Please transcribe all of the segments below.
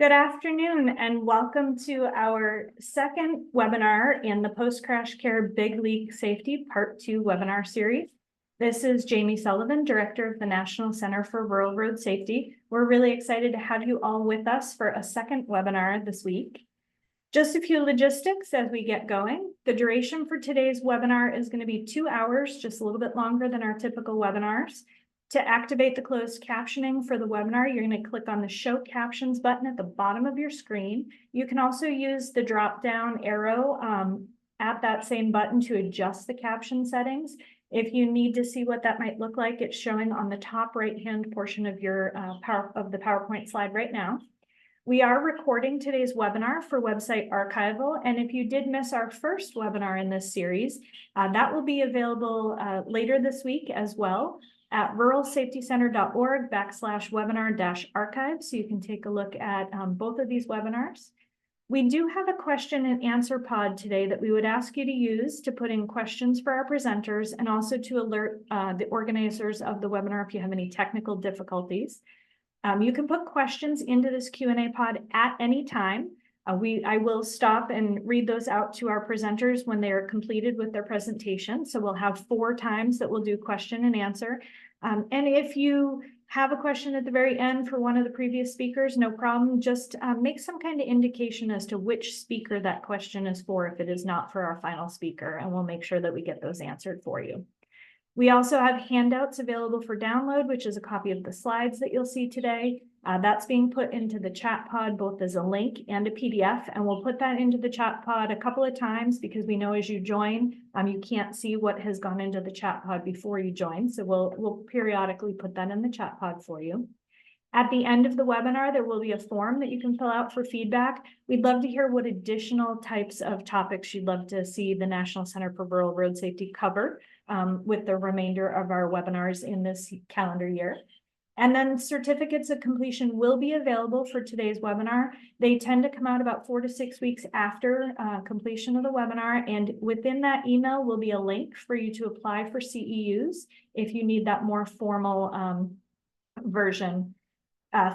Good afternoon and welcome to our second webinar in the Post-Crash Care Big League Safety Part 2 webinar series. This is Jamie Sullivan, Director of the National Center for Rural Road Safety. We're really excited to have you all with us for a second webinar this week. Just a few logistics as we get going. The duration for today's webinar is going to be 2 hours, just a little bit longer than our typical webinars. To activate the closed captioning for the webinar, you're going to click on the Show Captions button at the bottom of your screen. You can also use the drop-down arrow at that same button to adjust the caption settings. If you need to see what that might look like, it's showing on the top right-hand portion of your the PowerPoint slide right now. We are recording today's webinar for website archival, and if you did miss our first webinar in this series, that will be available later this week as well at ruralsafetycenter.org/webinar-archive, so you can take a look at both of these webinars. We do have a question and answer pod today that we would ask you to use to put in questions for our presenters and also to alert the organizers of the webinar if you have any technical difficulties. You can put questions into this Q&A pod at any time. I will stop and read those out to our presenters when they are completed with their presentation. So we'll have 4 times that we'll do question and answer. And if you have a question at the very end for one of the previous speakers, no problem. Just make some kind of indication as to which speaker that question is for if it is not for our final speaker, and we'll make sure that we get those answered for you. We also have handouts available for download, which is a copy of the slides that you'll see today. That's being put into the chat pod, both as a link and a PDF, and we'll put that into the chat pod a couple of times because we know as you join, you can't see what has gone into the chat pod before you join. So we'll periodically put that in the chat pod for you. At the end of the webinar, there will be a form that you can fill out for feedback. We'd love to hear what additional types of topics you'd love to see the National Center for Rural Road Safety cover with the remainder of our webinars in this calendar year. And then certificates of completion will be available for today's webinar. They tend to come out about 4 to 6 weeks after completion of the webinar. And within that email will be a link for you to apply for CEUs if you need that more formal version.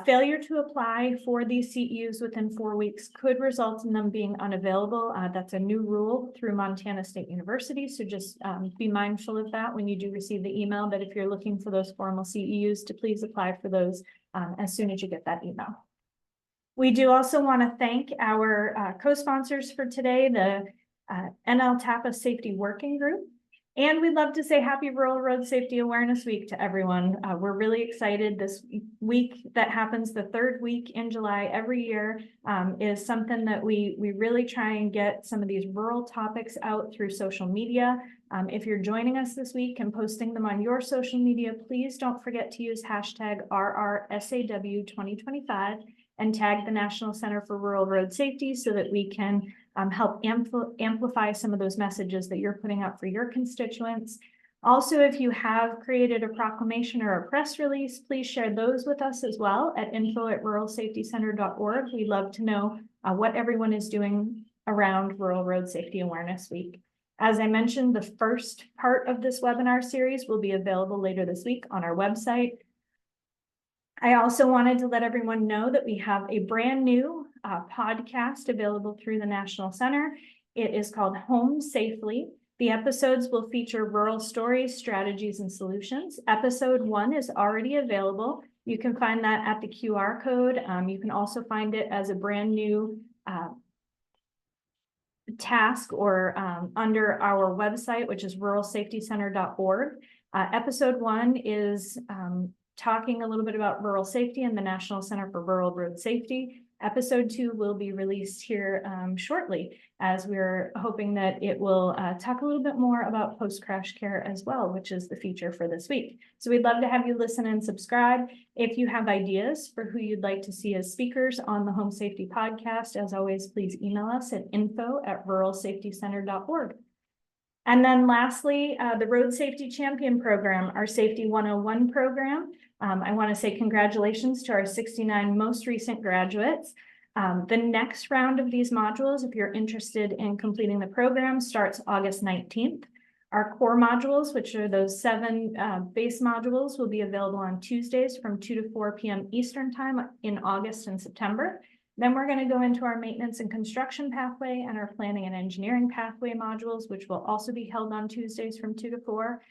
Failure to apply for these CEUs within 4 weeks could result in them being unavailable. That's a new rule through Montana State University, so just be mindful of that when you do receive the email, that if you're looking for those formal CEUs, to please apply for those as soon as you get that email. We do also want to thank our co-sponsors for today, the NL-TAPA Safety Working Group. And we'd love to say Happy Rural Road Safety Awareness Week to everyone. We're really excited. This week that happens the 3rd week in July every year is something that we really try and get some of these rural topics out through social media. If you're joining us this week and posting them on your social media, please don't forget to use hashtag RRSAW2025 and tag the National Center for Rural Road Safety so that we can help amplify some of those messages that you're putting out for your constituents. Also, if you have created a proclamation or a press release, please share those with us as well at info@ruralsafetycenter.org. We'd love to know what everyone is doing around Rural Road Safety Awareness Week. As I mentioned, the first part of this webinar series will be available later this week on our website. I also wanted to let everyone know that we have a brand new podcast available through the National Center. It is called Home Safely. The episodes will feature rural stories, strategies, and solutions. Episode 1 is already available. You can find that at the QR code. You can also find it as a brand new task or under our website, which is ruralsafetycenter.org. Episode 1 is talking a little bit about rural safety and the National Center for Rural Road Safety. Episode 2 will be released here shortly, as we're hoping that it will talk a little bit more about post-crash care as well, which is the feature for this week. So we'd love to have you listen and subscribe. If you have ideas for who you'd like to see as speakers on the Home Safety Podcast, as always, please email us at info@ruralsafetycenter.org. And then lastly, the Road Safety Champion Program, our Safety 101 program. I want to say congratulations to our 69 most recent graduates. The next round of these modules, if you're interested in completing the program, starts August 19th. Our core modules, which are those 7 base modules, will be available on Tuesdays from 2 to 4 p.m. Eastern Time in August and September. Then we're going to go into our maintenance and construction pathway and our planning and engineering pathway modules, which will also be held on Tuesdays from 2 to 4,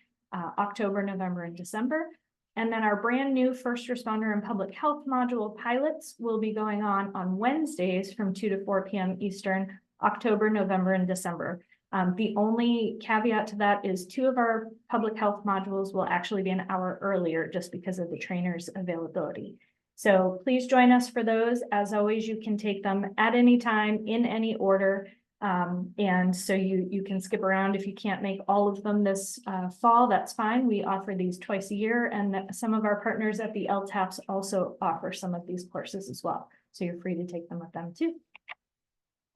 October, November, and December. And then our brand new first responder and public health module pilots will be going on Wednesdays from 2 to 4 p.m. Eastern, October, November, and December. The only caveat to that is 2 of our public health modules will actually be an hour earlier just because of the trainer's availability. So please join us for those. As always, you can take them at any time in any order. And so you can skip around if you can't make all of them this fall, that's fine. We offer these twice a year, and some of our partners at the LTAPs also offer some of these courses as well. So you're free to take them with them too.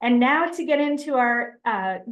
And now to get into our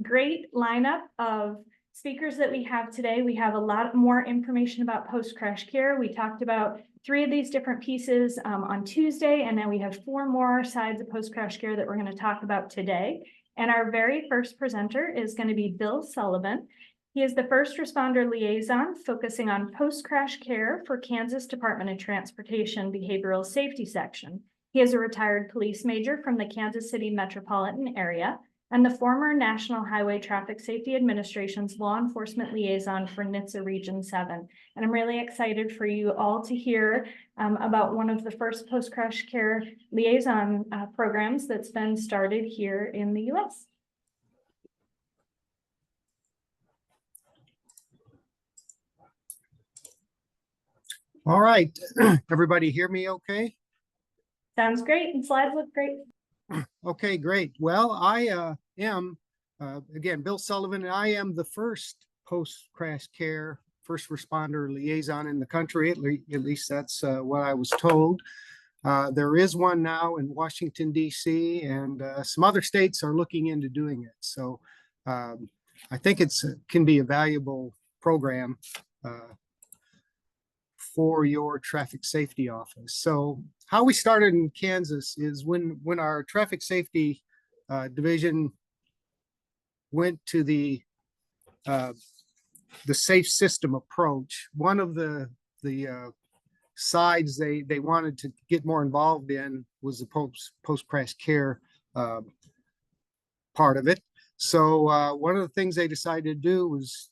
great lineup of speakers that we have today, we have a lot more information about post-crash care. We talked about 3 of these different pieces on Tuesday, and then we have 4 more sides of post-crash care that we're going to talk about today. And our very first presenter is going to be Bill Sullivan. He is the first responder liaison focusing on post-crash care for Kansas Department of Transportation Behavioral Safety Section. He is a retired police major from the Kansas City metropolitan area and the former National Highway Traffic Safety Administration's Law Enforcement Liaison for NHTSA Region 7. And I'm really excited for you all to hear about one of the first post-crash care liaison programs that's been started here in the U.S. All right, everybody hear me okay? Sounds great, and slides look great. Okay, great. Well, I am, again, Bill Sullivan, and I am the first post-crash care first responder liaison in the country. At least that's what I was told. There is one now in Washington, D.C., and some other states are looking into doing it. So I think it can be a valuable program for your traffic safety office. So how we started in Kansas is when our traffic safety division went to the safe system approach. One of the sides they wanted to get more involved in was the post-crash care part of it. So one of the things they decided to do was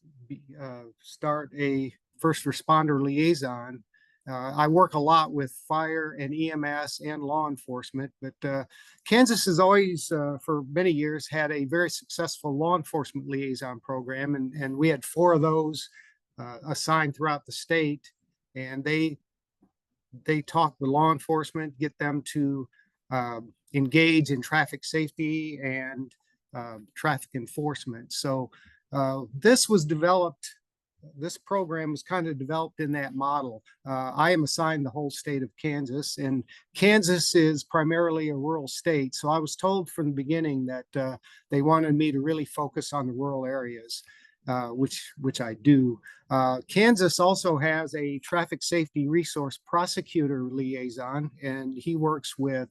start a first responder liaison. I work a lot with fire and EMS and law enforcement, but Kansas has always, for many years, had a very successful law enforcement liaison program, and we had 4 of those assigned throughout the state, and they talk with law enforcement, get them to engage in traffic safety and traffic enforcement. So this was developed. This program was kind of developed in that model. I am assigned the whole state of Kansas, and Kansas is primarily a rural state. So I was told from the beginning that they wanted me to really focus on the rural areas, which I do. Kansas also has a traffic safety resource prosecutor liaison, and he works with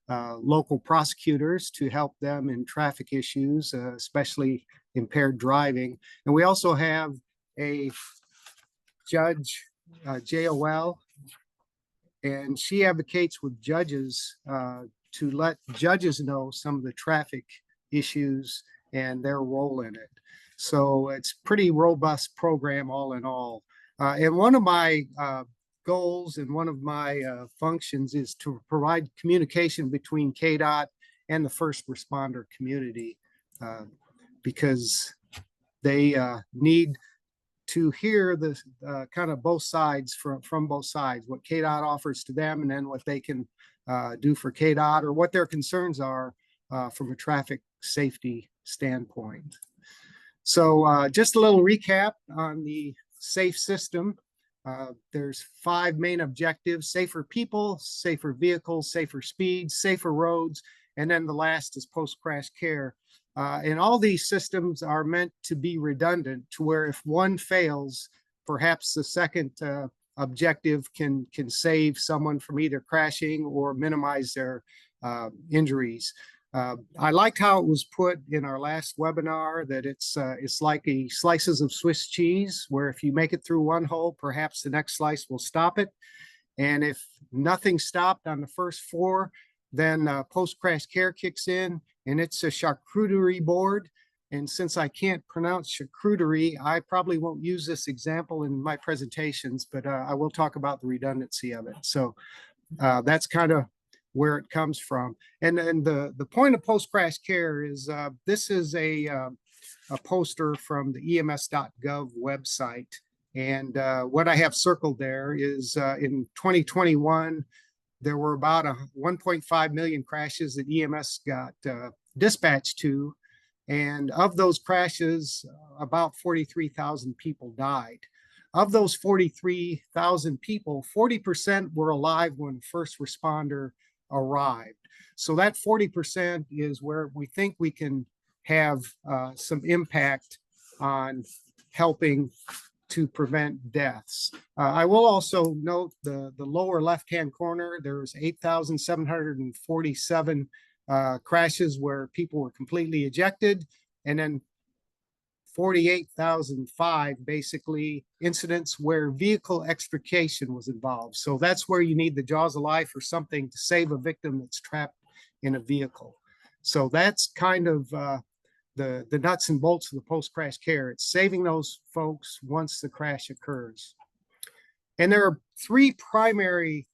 local prosecutors to help them in traffic issues, especially impaired driving. And we also have a judge, JOL, and she advocates with judges to let judges know some of the traffic issues and their role in it. So it's pretty robust program all in all. And one of my goals and one of my functions is to provide communication between KDOT and the first responder community because they need to hear the kind of both sides from both sides, what KDOT offers to them and then what they can do for KDOT or what their concerns are from a traffic safety standpoint. So just a little recap on the safe system. There's 5 main objectives: safer people, safer vehicles, safer speeds, safer roads, and then the last is post-crash care. And all these systems are meant to be redundant to where if one fails, perhaps the second objective can save someone from either crashing or minimize their injuries. I liked how it was put in our last webinar that it's like a slices of Swiss cheese, where if you make it through one hole, perhaps the next slice will stop it. And if nothing stopped on the first 4, Then post-crash care kicks in, and it's a charcuterie board. And since I can't pronounce charcuterie, I probably won't use this example in my presentations, but I will talk about the redundancy of it. So that's kind of where it comes from. And the point of post-crash care is this is a poster from the ems.gov website. And what I have circled there is in 2021, there were about 1.5 million crashes that EMS got dispatched to. And of those crashes, about 43,000 people died. Of those 43,000 people, 40% were alive when first responder arrived. So that 40% is where we think we can have some impact on helping to prevent deaths. I will also note the lower left-hand corner, there's 8,747 crashes where people were completely ejected, and then 48,005 basically incidents where vehicle extrication was involved. So that's where you need the jaws of life or something to save a victim that's trapped in a vehicle. So that's kind of the nuts and bolts of the post-crash care. It's saving those folks once the crash occurs. And there are three primary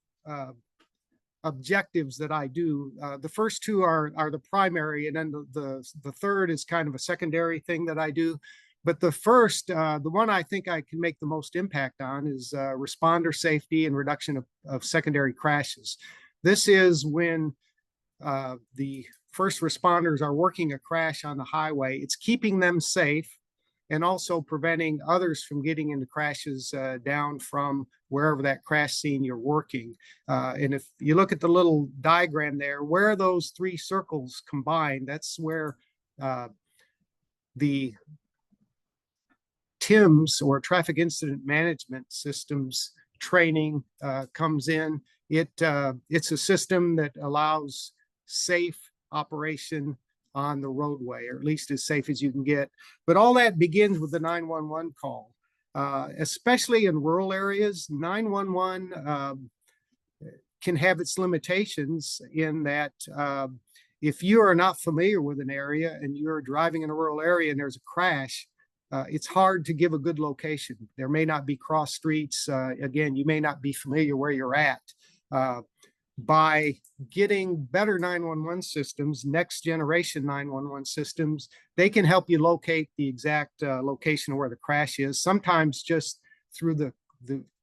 objectives that I do. The first two are the primary, and then the third is kind of a secondary thing that I do. But the first, the one I think I can make the most impact on is responder safety and reduction of secondary crashes. This is when the first responders are working a crash on the highway. It's keeping them safe and also preventing others from getting into crashes down from wherever that crash scene you're working. And if you look at the little diagram there, where those three circles combine, that's where the TIMS, or Traffic Incident Management Systems training, comes in. It's a system that allows safe operation on the roadway, or at least as safe as you can get. But all that begins with the 911 call. Especially in rural areas, 911 can have its limitations in that if you are not familiar with an area and you're driving in a rural area and there's a crash, it's hard to give a good location. There may not be cross streets. Again, you may not be familiar where you're at. By getting better 911 systems, next generation 911 systems, they can help you locate the exact location where the crash is. Sometimes just through the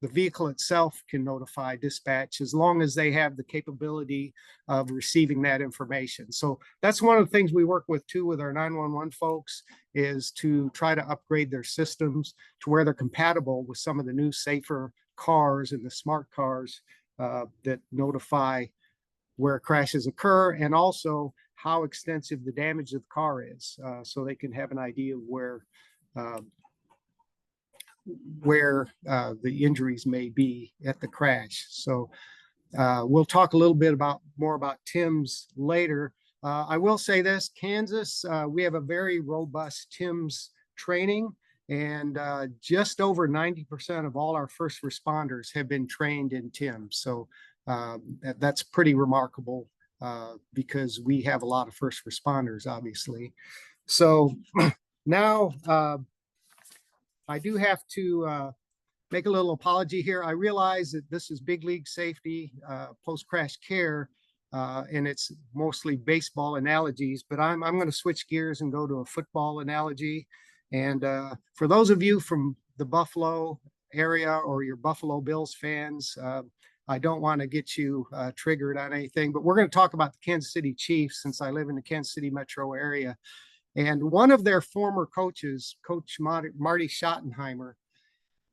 vehicle itself can notify dispatch, as long as they have the capability of receiving that information. So that's one of the things we work with too with our 911 folks, is to try to upgrade their systems to where they're compatible with some of the new safer cars and the smart cars that notify where crashes occur, and also how extensive the damage of the car is, so they can have an idea of where the injuries may be at the crash. So we'll talk a little bit more about TIMS later. I will say this, Kansas, we have a very robust TIMS training, and just over 90% of all our first responders have been trained in TIMS. So that's pretty remarkable because we have a lot of first responders, obviously. So now I do have to make a little apology here. I realize that this is big league safety, post-crash care, and it's mostly baseball analogies, but I'm going to switch gears and go to a football analogy. And for those of you from the Buffalo area or your Buffalo Bills fans, I don't want to get you triggered on anything, but we're going to talk about the Kansas City Chiefs, since I live in the Kansas City metro area. And one of their former coaches, Coach Marty Schottenheimer,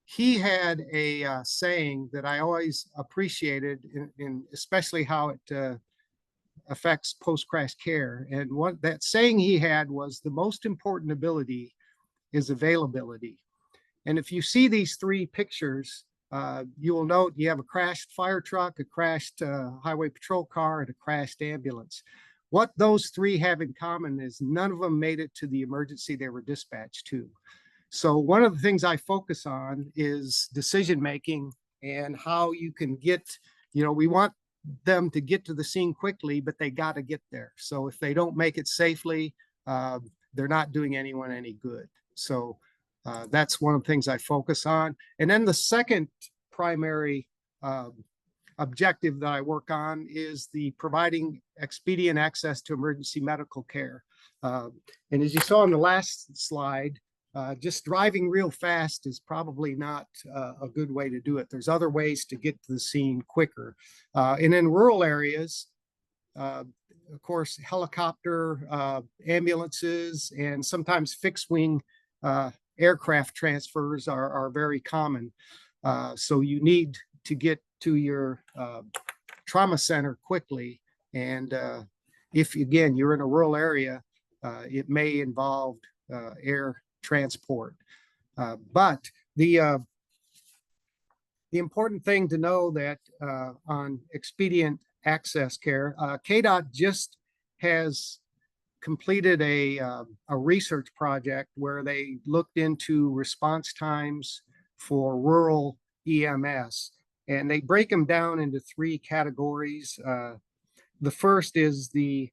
he had a saying that I always appreciated, in especially how it affects post-crash care. And what that saying he had was, the most important ability is availability. And if you see these three pictures, you will note you have a crashed fire truck, a crashed highway patrol car, and a crashed ambulance. What those three have in common is none of them made it to the emergency they were dispatched to. So one of the things I focus on is decision making, and how you can get, we want them to get to the scene quickly, but they got to get there. So if they don't make it safely, they're not doing anyone any good. So that's one of the things I focus on. And then the second primary objective that I work on is the providing expedient access to emergency medical care. And as you saw in the last slide, just driving real fast is probably not a good way to do it. There's other ways to get to the scene quicker. And in rural areas, of course, helicopter, ambulances, and sometimes fixed wing aircraft transfers are very common. So you need to get to your trauma center quickly. And if, again, you're in a rural area, it may involve air transport. But the important thing to know that on expedient access care, KDOT just has completed a research project where they looked into response times for rural EMS, and they break them down into three categories. The first is the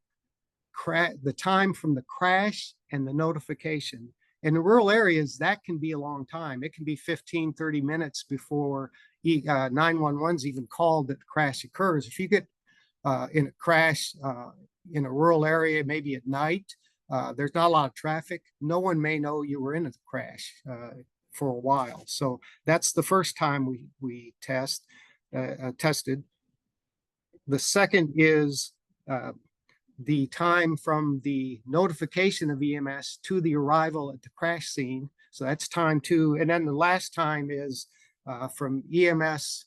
time from the crash and the notification. In the rural areas, that can be a long time. It can be 15, 30 minutes before 911's even called that the crash occurs. If you get in a crash in a rural area, maybe at night, there's not a lot of traffic. No one may know you were in a crash for a while. So that's the first time we tested. The second is the time from the notification of EMS to the arrival at the crash scene. So that's time 2. And then the last time is from EMS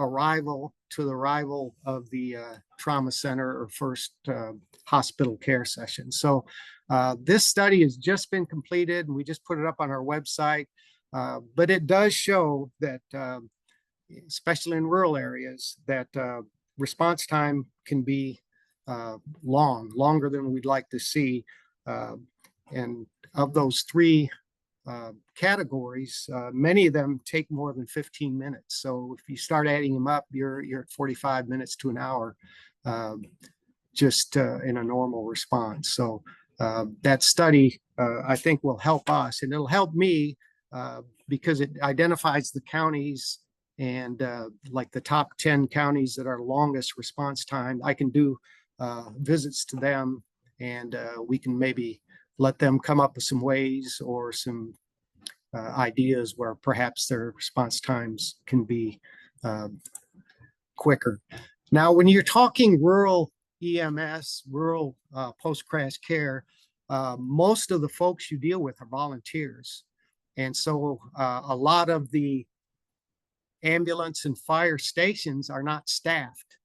arrival to the arrival of the trauma center or first hospital care session. So this study has just been completed, and we just put it up on our website. But it does show that, especially in rural areas, that response time can be longer than we'd like to see. And of those three categories, many of them take more than 15 minutes. So if you start adding them up, you're at 45 minutes to an hour just in a normal response. So that study, I think, will help us, and it'll help me because it identifies the counties and like the top 10 counties that are longest response time. I can do visits to them, and we can maybe let them come up with some ways or some ideas where perhaps their response times can be quicker. Now, when you're talking rural EMS, rural post-crash care, most of the folks you deal with are volunteers. And so a lot of the ambulance and fire stations are not staffed,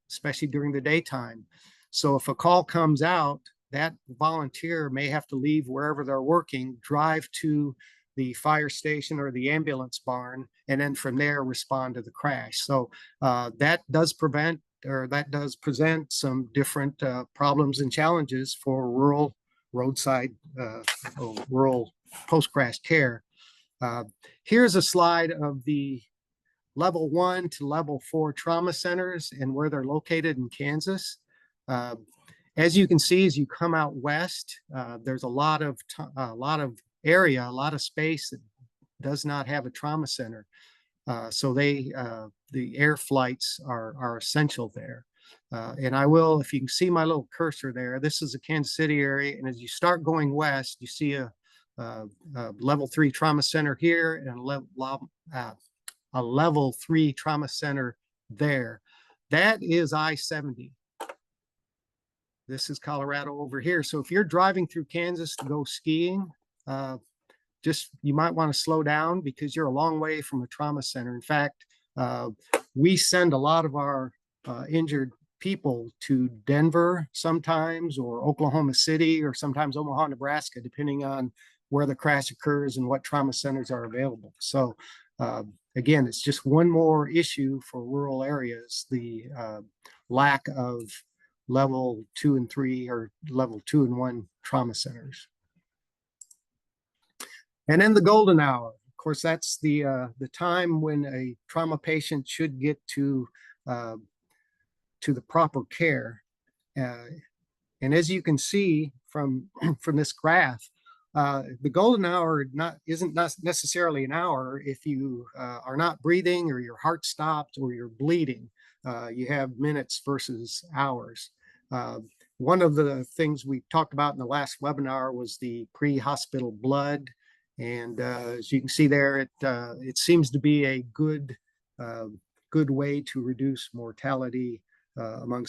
especially during the daytime. So if a call comes out, that volunteer may have to leave wherever they're working, drive to the fire station or the ambulance barn, and then from there respond to the crash. So that does present some different problems and challenges for rural roadside, rural post-crash care. Here's a slide of the level 1 to level 4 trauma centers and where they're located in Kansas. As you can see, as you come out west, there's a lot of area, a lot of space that does not have a trauma center. So the air flights are essential there. And I will, if you can see my little cursor there, this is the Kansas City area. And as you start going west, you see a level 3 trauma center here and a level 3 trauma center there. That is I-70. This is Colorado over here. So if you're driving through Kansas to go skiing, you might want to slow down because you're a long way from a trauma center. In fact, we send a lot of our injured people to Denver sometimes, or Oklahoma City, or sometimes Omaha, Nebraska, depending on where the crash occurs and what trauma centers are available. So again, it's just one more issue for rural areas, the lack of level 2 and 3 or level 2 and 1 trauma centers. And then the golden hour, of course, that's the time when a trauma patient should get to to the proper care. And as you can see from this graph, the golden hour isn't necessarily an hour if you are not breathing or your heart stopped or you're bleeding. You have minutes versus hours. One of the things we talked about in the last webinar was the pre-hospital blood. And as you can see there, it seems to be a good way to reduce mortality among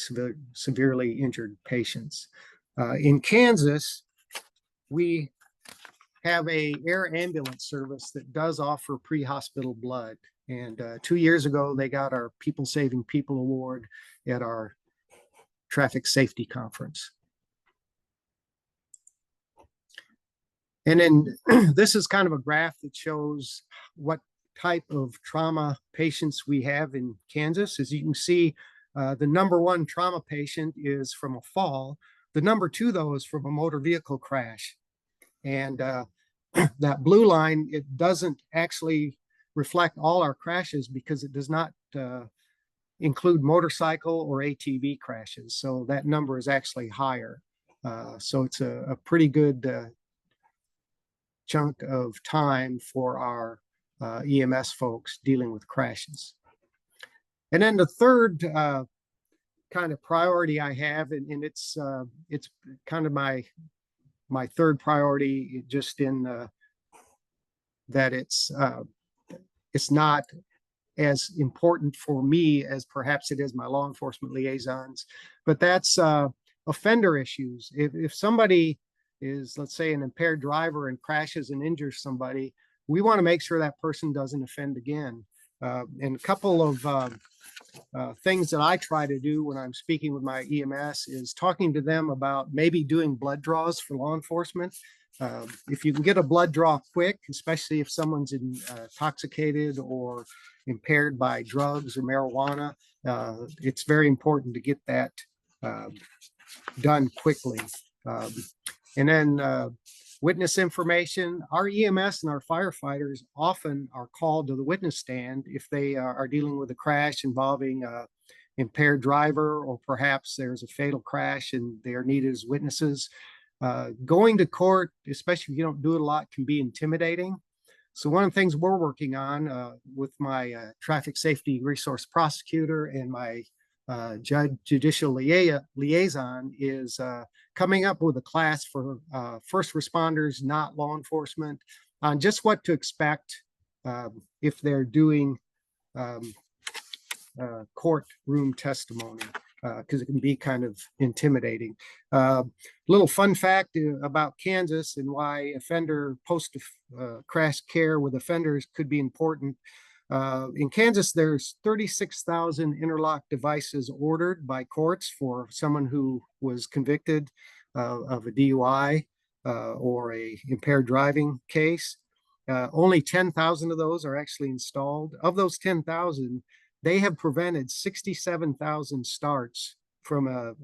severely injured patients. In Kansas, we have a air ambulance service that does offer pre-hospital blood. And 2 years ago, they got our People Saving People Award at our traffic safety conference. And then this is kind of a graph that shows what type of trauma patients we have in Kansas. As you can see, the #1 trauma patient is from a fall. The #2, though, is from a motor vehicle crash. And that blue line, it doesn't actually reflect all our crashes because it does not include motorcycle or ATV crashes. So that number is actually higher. So it's a pretty good chunk of time for our EMS folks dealing with crashes. And then the third kind of priority I have, and it's kind of my third priority, just in that it's not as important for me as perhaps it is my law enforcement liaisons, but that's offender issues. If somebody is, let's say, an impaired driver and crashes and injures somebody, we want to make sure that person doesn't offend again. And a couple of things that I try to do when I'm speaking with my EMS is talking to them about maybe doing blood draws for law enforcement. If you can get a blood draw quick, especially if someone's intoxicated or impaired by drugs or marijuana, it's very important to get that done quickly. And then witness information. Our EMS and our firefighters often are called to the witness stand if they are dealing with a crash involving an impaired driver, or perhaps there's a fatal crash and they are needed as witnesses. Going to court, especially if you don't do it a lot, can be intimidating. So one of the things we're working on with my traffic safety resource prosecutor and my judicial liaison is coming up with a class for first responders, not law enforcement, on just what to expect if they're doing courtroom testimony, because it can be kind of intimidating. Little fun fact about Kansas and why offender post-crash care with offenders could be important. In Kansas, there's 36,000 interlock devices ordered by courts for someone who was convicted of a DUI or a impaired driving case. Only 10,000 of those are actually installed. Of those 10,000, they have prevented 67,000 starts from a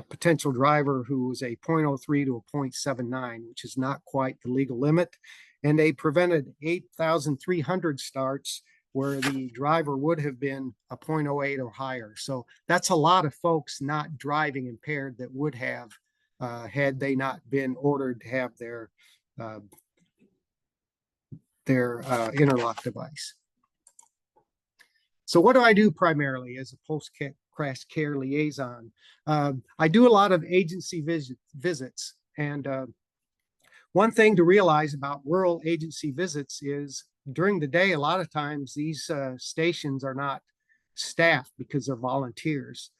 potential driver who was a 0.03 to a 0.79, which is not quite the legal limit. And they prevented 8,300 starts where the driver would have been a 0.08 or higher. So that's a lot of folks not driving impaired that would have had they not been ordered to have their interlock device. So what do I do primarily as a post-crash care liaison? I do a lot of agency visits. And one thing to realize about rural agency visits is during the day, a lot of times these stations are not staffed because they're volunteers.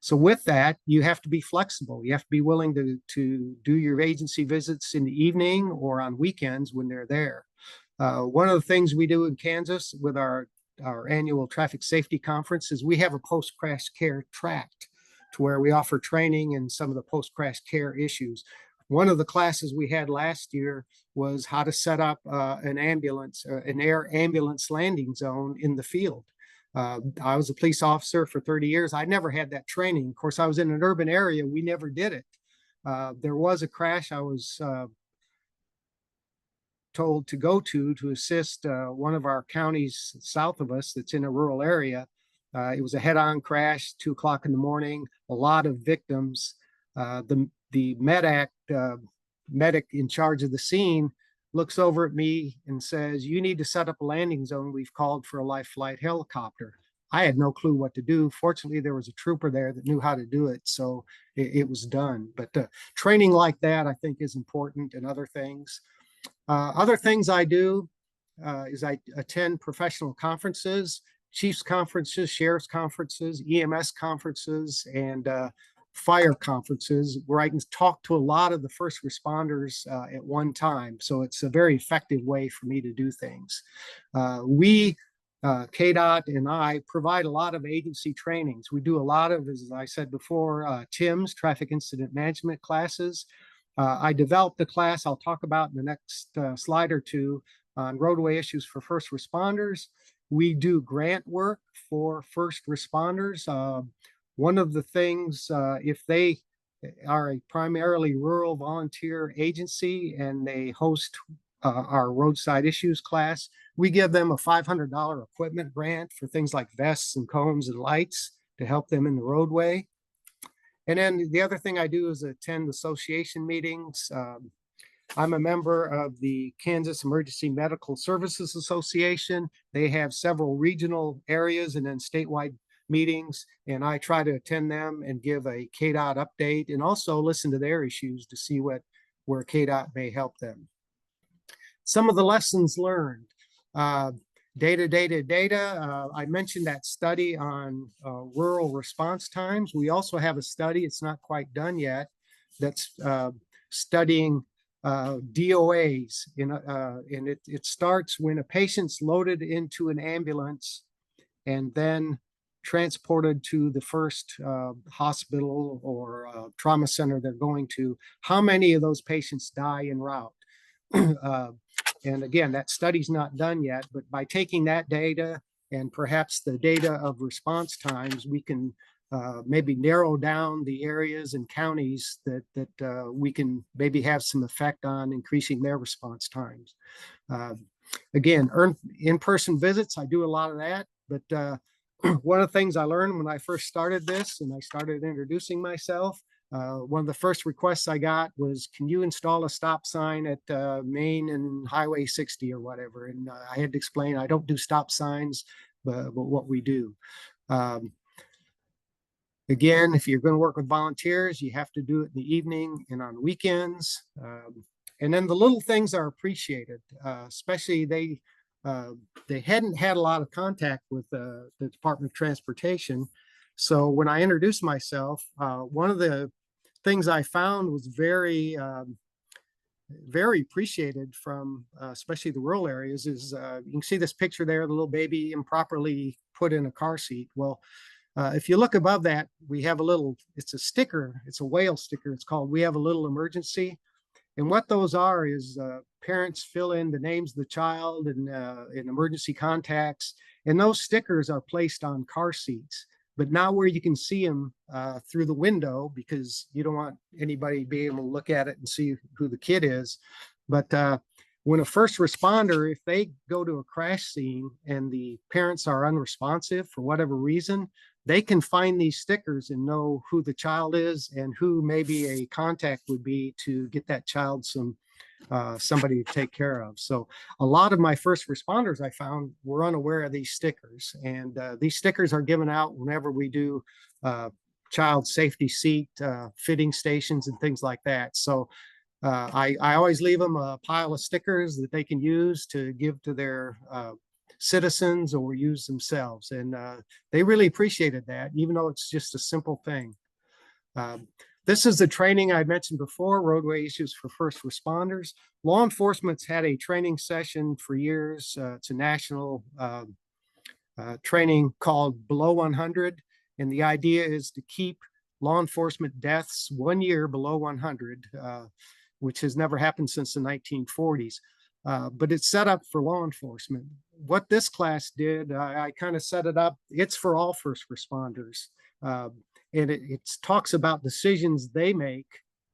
So with that, you have to be flexible. You have to be willing to do your agency visits in the evening or on weekends when they're there. One of the things we do in Kansas with our annual traffic safety conference is we have a post-crash care tract to where we offer training in some of the post-crash care issues. One of the classes we had last year was how to set up an air ambulance landing zone in the field. I was a police officer for 30 years. I never had that training. Of course, I was in an urban area. We never did it. There was a crash I was told to go to assist one of our counties south of us that's in a rural area. It was a head-on crash, 2 o'clock in the morning, a lot of victims. The medic in charge of the scene looks over at me and says, "You need to set up a landing zone. We've called for a life flight helicopter." I had no clue what to do. Fortunately, there was a trooper there that knew how to do it, so it was done. But training like that, I think, is important, and other things. Other things I do is I attend professional conferences, chiefs conferences, sheriff's conferences, EMS conferences, and fire conferences, where I can talk to a lot of the first responders at one time. So it's a very effective way for me to do things. KDOT and I provide a lot of agency trainings. We do a lot of, as I said before, TIMS, traffic incident management classes. I developed a class I'll talk about in the next slide or two on roadway issues for first responders. We do grant work for first responders. One of the things, if they are a primarily rural volunteer agency and they host our roadside issues class, we give them a $500 equipment grant for things like vests and cones and lights to help them in the roadway. And then the other thing I do is attend association meetings. I'm a member of the Kansas Emergency Medical Services Association. They have several regional areas and then statewide meetings, and I try to attend them and give a KDOT update and also listen to their issues to see where KDOT may help them. Some of the lessons learned. Data. I mentioned that study on rural response times. We also have a study, it's not quite done yet, that's studying DOAs. And it starts when a patient's loaded into an ambulance and then transported to the first hospital or trauma center they're going to. How many of those patients die en route? And again, that study's not done yet, but by taking that data and perhaps the data of response times, we can maybe narrow down the areas and counties that we can maybe have some effect on increasing their response times. Again, in-person visits, I do a lot of that, but one of the things I learned when I first started this and I started introducing myself, one of the first requests I got was, "Can you install a stop sign at Maine and Highway 60 or whatever?" And I had to explain, I don't do stop signs, but what we do. Again, if you're going to work with volunteers, you have to do it in the evening and on weekends. And then the little things are appreciated, especially they hadn't had a lot of contact with the Department of Transportation. So when I introduced myself, one of the things I found was very appreciated from especially the rural areas is you can see this picture there, the little baby improperly put in a car seat. Well, if you look above that, we have it's a sticker, it's a whale sticker. It's called "We Have a Little Emergency." And what those are is parents fill in the names of the child and emergency contacts. And those stickers are placed on car seats, but not where you can see them through the window, because you don't want anybody being able to look at it and see who the kid is. But when a first responder, if they go to a crash scene and the parents are unresponsive for whatever reason, they can find these stickers and know who the child is and who maybe a contact would be to get that child somebody to take care of. So a lot of my first responders I found were unaware of these stickers, and these stickers are given out whenever we do child safety seat fitting stations and things like that. So I always leave them a pile of stickers that they can use to give to their citizens or use themselves. And they really appreciated that, even though it's just a simple thing. This is the training I mentioned before, roadway issues for first responders. Law enforcement's had a training session for years. It's a national training called Below 100. And the idea is to keep law enforcement deaths 1 year below 100, which has never happened since the 1940s. But it's set up for law enforcement. What this class did, I kind of set it up. It's for all first responders. And it talks about decisions they make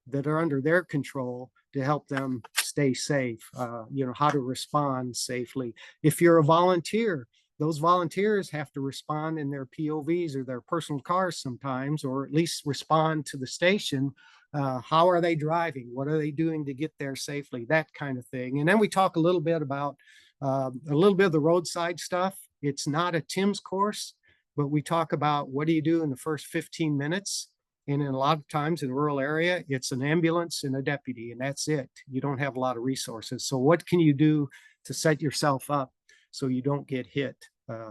that are under their control to help them stay safe, how to respond safely. If you're a volunteer, those volunteers have to respond in their POVs or their personal cars sometimes, or at least respond to the station. How are they driving? What are they doing to get there safely? That kind of thing. And then we talk a little bit about a little bit of the roadside stuff. It's not a TIMS course, but we talk about what do you do in the first 15 minutes. And in a lot of times in a rural area, it's an ambulance and a deputy, and that's it. You don't have a lot of resources. So what can you do to set yourself up so you don't get hit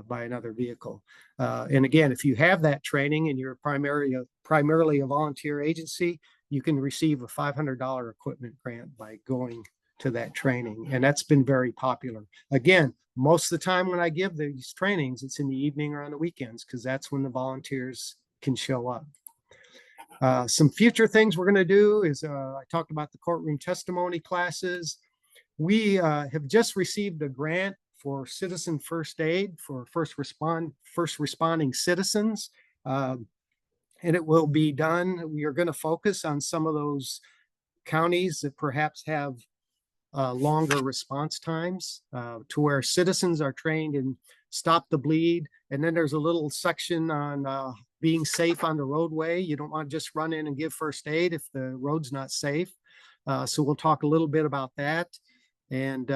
by another vehicle? And again, if you have that training and you're primarily a volunteer agency, you can receive a $500 equipment grant by going to that training. And that's been very popular. Again, most of the time when I give these trainings, it's in the evening or on the weekends, because that's when the volunteers can show up. Some future things we're going to do is I talked about the courtroom testimony classes. We have just received a grant for citizen first aid for first responding citizens. And it will be done. We are going to focus on some of those counties that perhaps have longer response times to where citizens are trained in stop the bleed. And then there's a little section on being safe on the roadway. You don't want to just run in and give first aid if the road's not safe. So we'll talk a little bit about that. And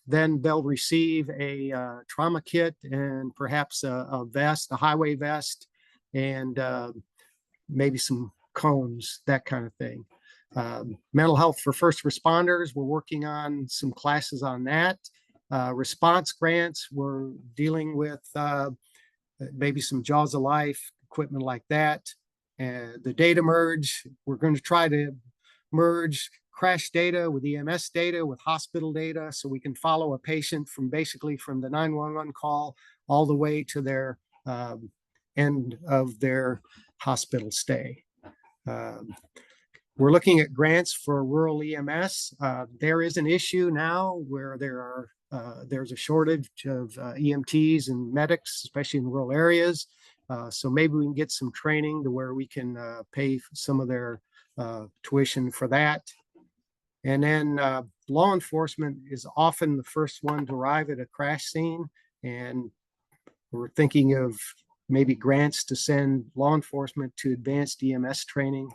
then they'll receive a trauma kit and perhaps a vest, a highway vest, and maybe some cones, that kind of thing. Mental health for first responders, we're working on some classes on that. Response grants, we're dealing with maybe some Jaws of Life, equipment like that. And the data merge, we're going to try to merge crash data with EMS data, with hospital data, so we can follow a patient from basically from the 911 call all the way to their end of their hospital stay. We're looking at grants for rural EMS. There is an issue now where there's a shortage of EMTs and medics, especially in rural areas. So maybe we can get some training to where we can pay some of their tuition for that. And then law enforcement is often the first one to arrive at a crash scene. And we're thinking of maybe grants to send law enforcement to advanced EMS training.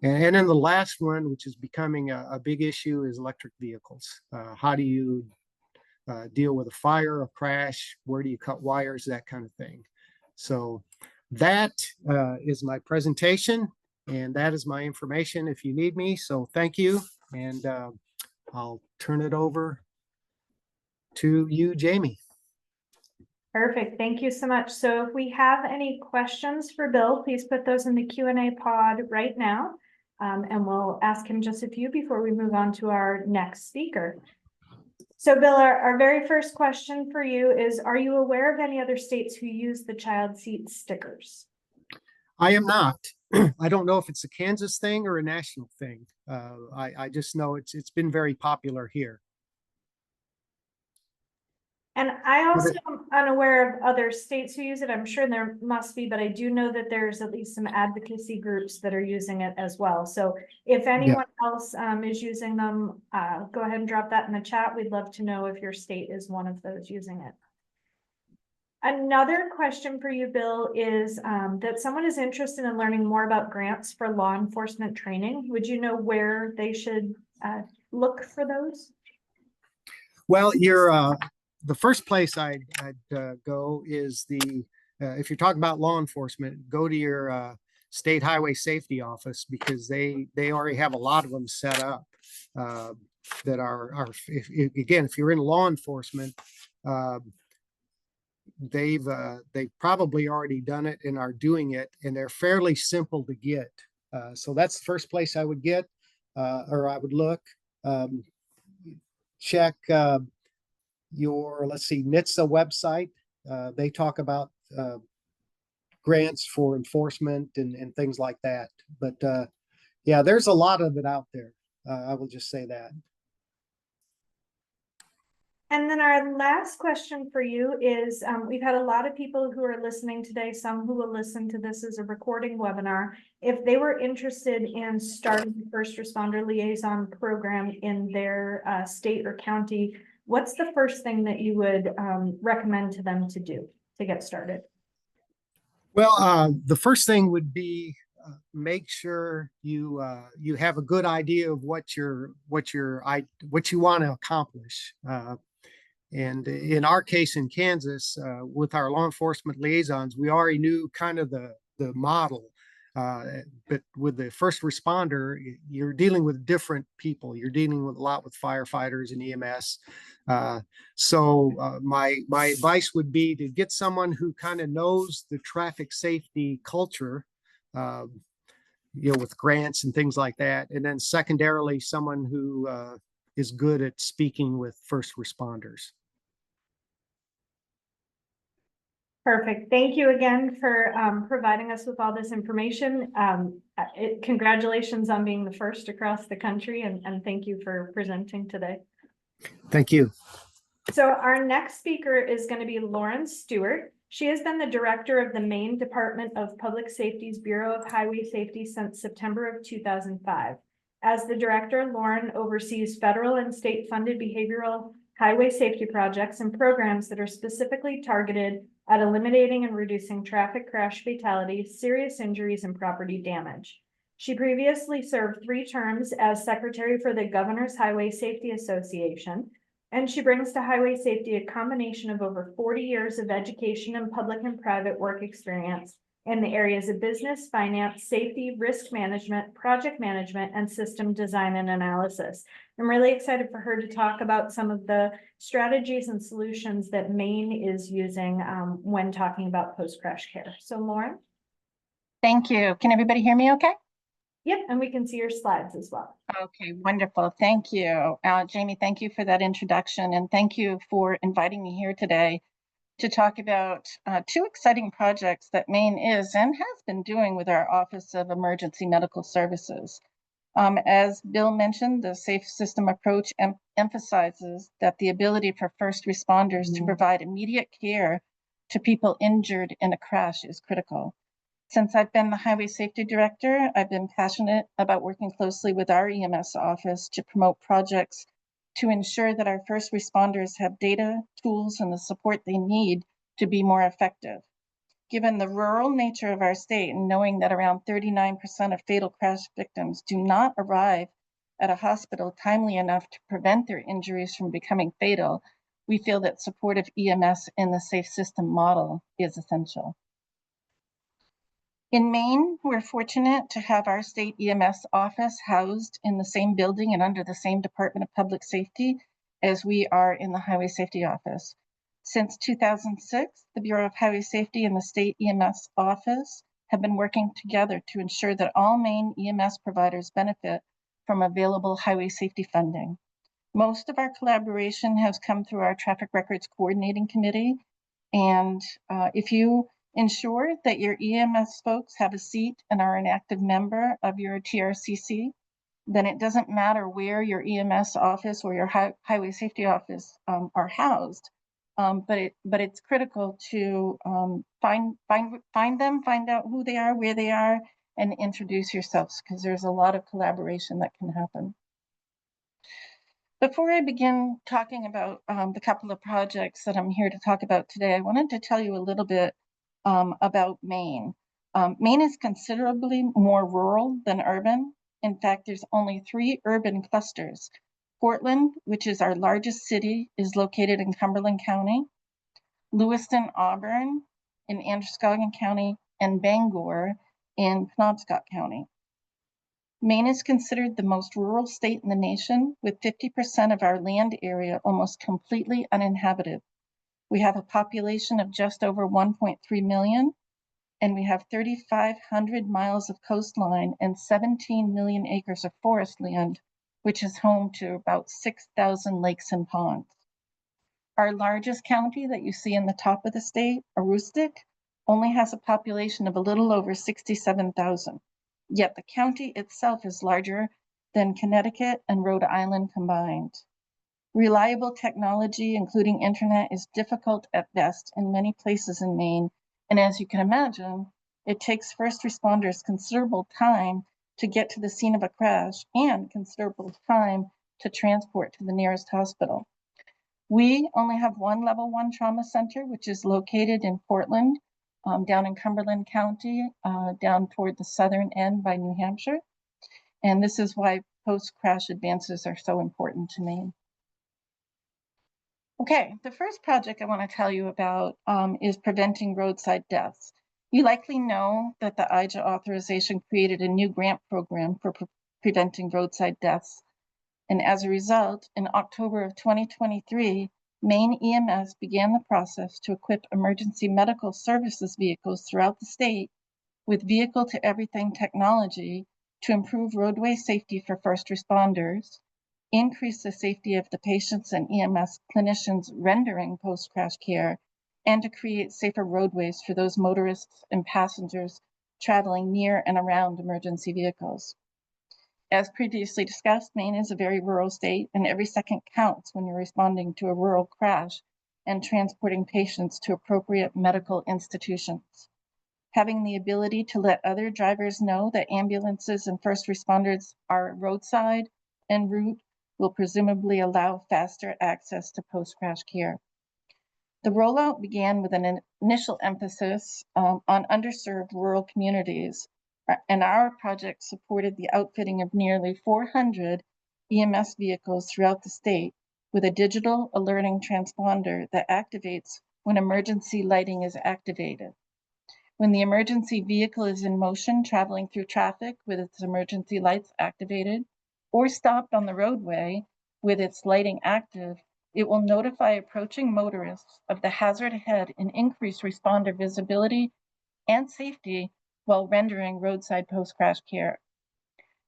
And then the last one, which is becoming a big issue, is electric vehicles. How do you deal with a fire, a crash? Where do you cut wires? That kind of thing. So that is my presentation, and that is my information if you need me. So thank you, and I'll turn it over to you, Jamie. Perfect. Thank you so much. So if we have any questions for Bill, please put those in the Q&A pod right now. And we'll ask him just a few before we move on to our next speaker. So Bill, our very first question for you is, are you aware of any other states who use the child seat stickers? I am not. I don't know if it's a Kansas thing or a national thing. I just know it's been very popular here. And I also am unaware of other states who use it. I'm sure there must be, but I do know that there's at least some advocacy groups that are using it as well. So if anyone else is using them, go ahead and drop that in the chat. We'd love to know if your state is one of those using it. Another question for you, Bill, is that someone is interested in learning more about grants for law enforcement training. Would you know where they should look for those? Well, the first place I'd go is if you're talking about law enforcement, go to your state highway safety office, because they already have a lot of them set up that are if you're in law enforcement, they've probably already done it and are doing it, and they're fairly simple to get. So that's the first place I would get, or I would look. Check let's see, NHTSA website. They talk about grants for enforcement and things like that. But yeah, there's a lot of it out there. I will just say that. And then our last question for you is, we've had a lot of people who are listening today, some who will listen to this as a recording webinar. If they were interested in starting the First Responder Liaison program in their state or county, what's the first thing that you would recommend to them to do to get started? Well, the first thing would be make sure you have a good idea of what you want to accomplish. And in our case in Kansas, with our law enforcement liaisons, we already knew kind of the model. But with the first responder, you're dealing with different people. You're dealing with a lot with firefighters and EMS. My advice would be to get someone who kind of knows the traffic safety culture, with grants and things like that. And then secondarily, someone who is good at speaking with first responders. Perfect. Thank you again for providing us with all this information. Congratulations on being the first across the country, and thank you for presenting today. Thank you. So our next speaker is going to be Lauren Stewart. She has been the director of the Maine Department of Public Safety's Bureau of Highway Safety since September of 2005. As the director, Lauren oversees federal and state-funded behavioral highway safety projects and programs that are specifically targeted at eliminating and reducing traffic crash fatalities, serious injuries, and property damage. She previously served 3 terms as secretary for the Governor's Highway Safety Association, and she brings to highway safety a combination of over 40 years of education and public and private work experience in the areas of business, finance, safety, risk management, project management, and system design and analysis. I'm really excited for her to talk about some of the strategies and solutions that Maine is using when talking about post-crash care. So Lauren? Thank you. Can everybody hear me okay? Yep, and we can see your slides as well. Okay, wonderful. Thank you. Jamie, thank you for that introduction, and thank you for inviting me here today to talk about 2 exciting projects that Maine is and has been doing with our Office of Emergency Medical Services. As Bill mentioned, the safe system approach emphasizes that the ability for first responders to provide immediate care to people injured in a crash is critical. Since I've been the highway safety director, I've been passionate about working closely with our EMS office to promote projects to ensure that our first responders have data, tools, and the support they need to be more effective. Given the rural nature of our state and knowing that around 39% of fatal crash victims do not arrive at a hospital timely enough to prevent their injuries from becoming fatal, we feel that support of EMS in the safe system model is essential. In Maine, we're fortunate to have our state EMS office housed in the same building and under the same Department of Public Safety as we are in the Highway Safety Office. Since 2006, the Bureau of Highway Safety and the state EMS office have been working together to ensure that all Maine EMS providers benefit from available highway safety funding. Most of our collaboration has come through our Traffic Records Coordinating Committee, and if you ensure that your EMS folks have a seat and are an active member of your TRCC, then it doesn't matter where your EMS office or your highway safety office are housed. But it's critical to find them, find out who they are, where they are, and introduce yourselves, because there's a lot of collaboration that can happen. Before I begin talking about the couple of projects that I'm here to talk about today, I wanted to tell you a little bit about Maine. Maine is considerably more rural than urban. In fact, there's only 3 urban clusters. Portland, which is our largest city, is located in Cumberland County. Lewiston, Auburn in Androscoggin County, and Bangor in Penobscot County. Maine is considered the most rural state in the nation, with 50% of our land area almost completely uninhabited. We have a population of just over 1.3 million, and we have 3,500 miles of coastline and 17 million acres of forest land, which is home to about 6,000 lakes and ponds. Our largest county that you see in the top of the state, Aroostook, only has a population of a little over 67,000. Yet the county itself is larger than Connecticut and Rhode Island combined. Reliable technology, including internet, is difficult at best in many places in Maine. And as you can imagine, it takes first responders considerable time to get to the scene of a crash and considerable time to transport to the nearest hospital. We only have one level 1 trauma center, which is located in Portland, down in Cumberland County, down toward the southern end by New Hampshire. And this is why post-crash advances are so important to me. Okay, the first project I want to tell you about is preventing roadside deaths. You likely know that the IJA authorization created a new grant program for preventing roadside deaths. And as a result, in October of 2023, Maine EMS began the process to equip emergency medical services vehicles throughout the state with vehicle-to-everything technology to improve roadway safety for first responders, increase the safety of the patients and EMS clinicians rendering post-crash care, and to create safer roadways for those motorists and passengers traveling near and around emergency vehicles. As previously discussed, Maine is a very rural state, and every second counts when you're responding to a rural crash and transporting patients to appropriate medical institutions. Having the ability to let other drivers know that ambulances and first responders are roadside en route will presumably allow faster access to post-crash care. The rollout began with an initial emphasis on underserved rural communities, and our project supported the outfitting of nearly 400 EMS vehicles throughout the state with a digital alerting transponder that activates when emergency lighting is activated. When the emergency vehicle is in motion traveling through traffic with its emergency lights activated, or stopped on the roadway with its lighting active, it will notify approaching motorists of the hazard ahead and increase responder visibility and safety while rendering roadside post-crash care.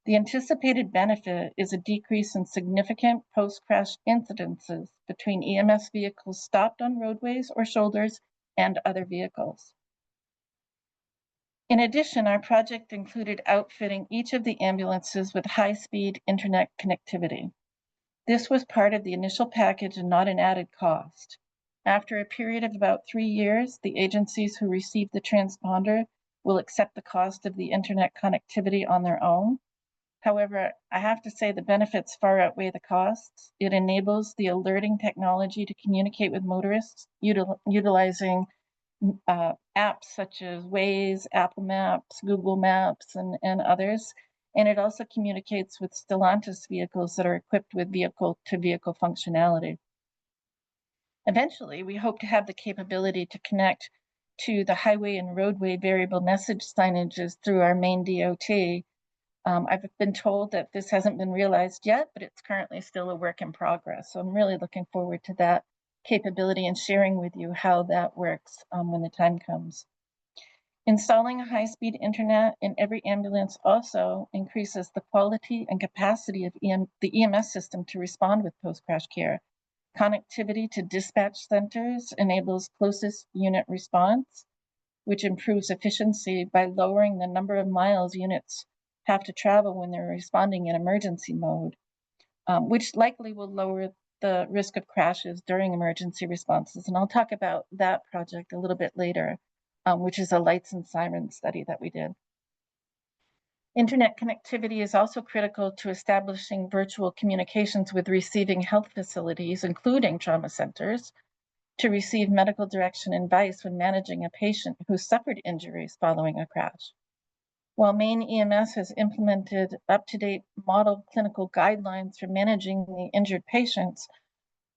The anticipated benefit is a decrease in significant post-crash incidences between EMS vehicles stopped on roadways or shoulders and other vehicles. In addition, our project included outfitting each of the ambulances with high-speed internet connectivity. This was part of the initial package and not an added cost. After a period of about 3 years, the agencies who receive the transponder will accept the cost of the internet connectivity on their own. However, I have to say the benefits far outweigh the costs. It enables the alerting technology to communicate with motorists utilizing apps such as Waze, Apple Maps, Google Maps, and others. And it also communicates with Stellantis vehicles that are equipped with vehicle-to-vehicle functionality. Eventually, we hope to have the capability to connect to the highway and roadway variable message signages through our Maine DOT. I've been told that this hasn't been realized yet, but it's currently still a work in progress. So I'm really looking forward to that capability and sharing with you how that works when the time comes. Installing a high-speed internet in every ambulance also increases the quality and capacity of the EMS system to respond with post-crash care. Connectivity to dispatch centers enables closest unit response, which improves efficiency by lowering the number of miles units have to travel when they're responding in emergency mode, which likely will lower the risk of crashes during emergency responses. And I'll talk about that project a little bit later, which is a lights and sirens study that we did. Internet connectivity is also critical to establishing virtual communications with receiving health facilities, including trauma centers, to receive medical direction and advice when managing a patient who suffered injuries following a crash. While Maine EMS has implemented up-to-date model clinical guidelines for managing the injured patients,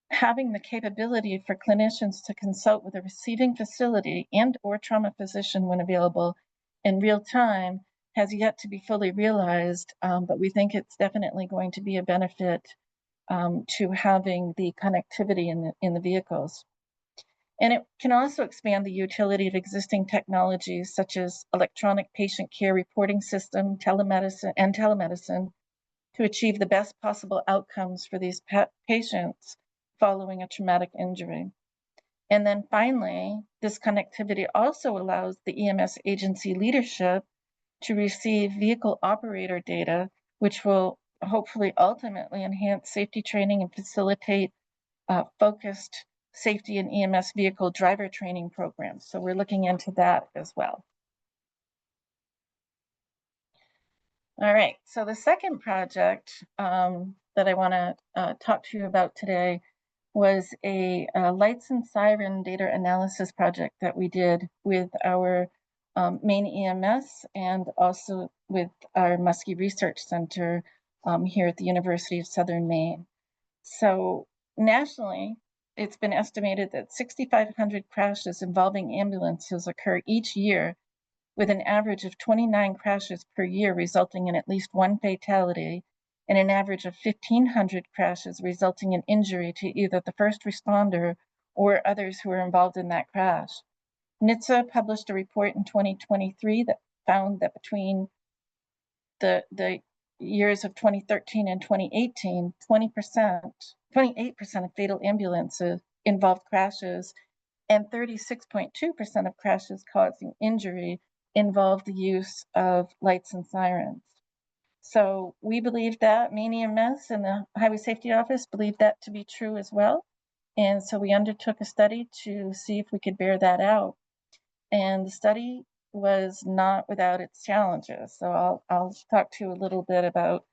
having the capability for clinicians to consult with a receiving facility and/or trauma physician when available in real time has yet to be fully realized, but we think it's definitely going to be a benefit to having the connectivity in the vehicles. And it can also expand the utility of existing technologies such as electronic patient care reporting system, telemedicine to achieve the best possible outcomes for these patients following a traumatic injury. And then finally, this connectivity also allows the EMS agency leadership to receive vehicle operator data, which will hopefully ultimately enhance safety training and facilitate focused safety and EMS vehicle driver training programs. So we're looking into that as well. All right, so the second project that I want to talk to you about today was a lights and siren data analysis project that we did with our Maine EMS and also with our Muskie Research Center here at the University of Southern Maine. So nationally, it's been estimated that 6,500 crashes involving ambulances occur each year, with an average of 29 crashes per year resulting in at least one fatality, and an average of 1,500 crashes resulting in injury to either the first responder or others who were involved in that crash. NHTSA published a report in 2023 that found that between the years of 2013 and 2018, 28% of fatal ambulances involved crashes, and 36.2% of crashes causing injury involved the use of lights and sirens. So we believe that, Maine EMS and the Highway Safety Office believe that to be true as well. And so we undertook a study to see if we could bear that out. And the study was not without its challenges. So I'll talk to you a little bit about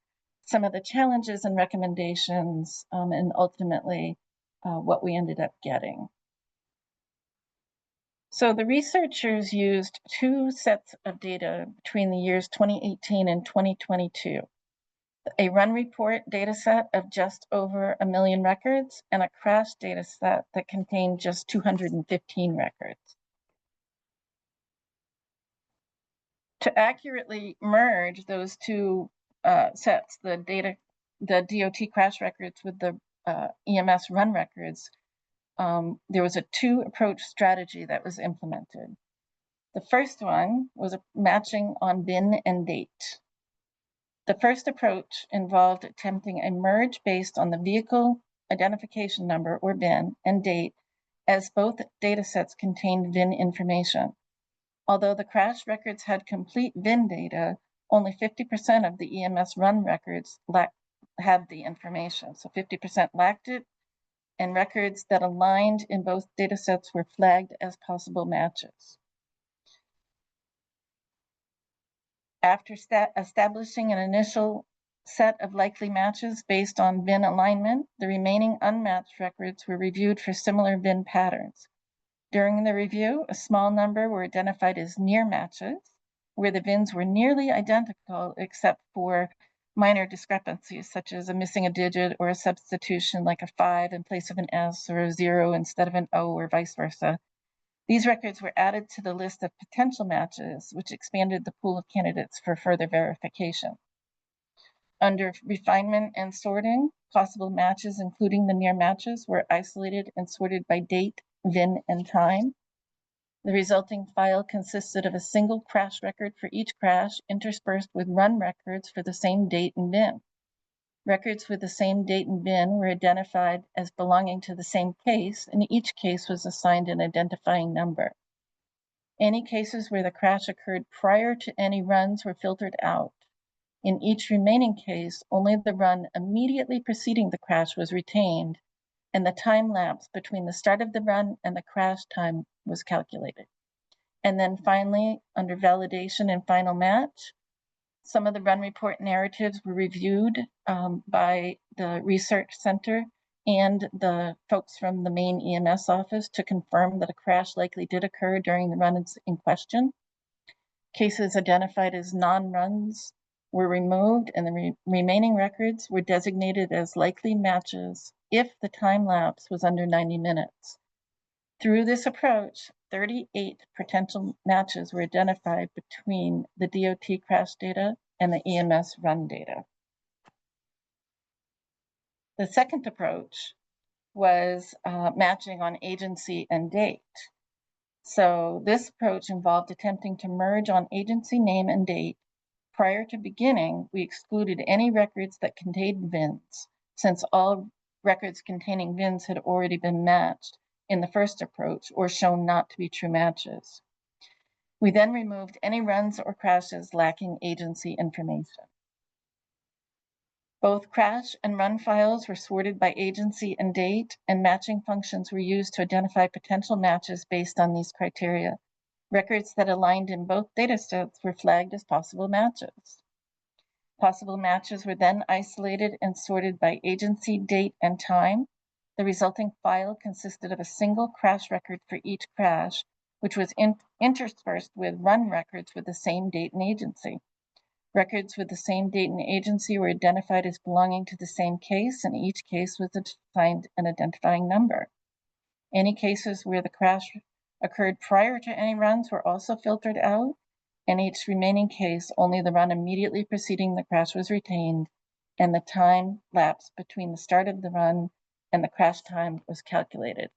some of the challenges and recommendations and ultimately what we ended up getting. So the researchers used two sets of data between the years 2018 and 2022. A run report data set of just over 1 million records and a crash data set that contained just 215 records. To accurately merge those two sets, the DOT crash records with the EMS run records, there was a two-approach strategy that was implemented. The first one was a matching on VIN and date. The first approach involved attempting a merge based on the vehicle identification number, or VIN, and date, as both data sets contained VIN information. Although the crash records had complete VIN data, only 50% of the EMS run records had the information. So 50% lacked it, and records that aligned in both data sets were flagged as possible matches. After establishing an initial set of likely matches based on VIN alignment, the remaining unmatched records were reviewed for similar VIN patterns. During the review, a small number were identified as near matches, where the VINs were nearly identical except for minor discrepancies, such as missing a digit or a substitution like a 5 in place of an S, or a 0 instead of an O, or vice versa. These records were added to the list of potential matches, which expanded the pool of candidates for further verification. Under refinement and sorting, possible matches, including the near matches, were isolated and sorted by date, VIN, and time. The resulting file consisted of a single crash record for each crash, interspersed with run records for the same date and VIN. Records with the same date and VIN were identified as belonging to the same case, and each case was assigned an identifying number. Any cases where the crash occurred prior to any runs were filtered out. In each remaining case, only the run immediately preceding the crash was retained, and the time lapse between the start of the run and the crash time was calculated. And then finally, under validation and final match, some of the run report narratives were reviewed by the research center and the folks from the Maine EMS office to confirm that a crash likely did occur during the runs in question. Cases identified as non-runs were removed, and the remaining records were designated as likely matches if the time lapse was under 90 minutes. Through this approach, 38 potential matches were identified between the DOT crash data and the EMS run data. The second approach was matching on agency and date. So this approach involved attempting to merge on agency name and date. Prior to beginning, we excluded any records that contained VINs, since all records containing VINs had already been matched in the first approach or shown not to be true matches. We then removed any runs or crashes lacking agency information. Both crash and run files were sorted by agency and date, and matching functions were used to identify potential matches based on these criteria. Records that aligned in both datasets were flagged as possible matches. Possible matches were then isolated and sorted by agency, date, and time. The resulting file consisted of a single crash record for each crash, which was interspersed with run records with the same date and agency. Records with the same date and agency were identified as belonging to the same case, and each case was assigned an identifying number. Any cases where the crash occurred prior to any runs were also filtered out, and each remaining case, only the run immediately preceding the crash was retained, and the time lapse between the start of the run and the crash time was calculated.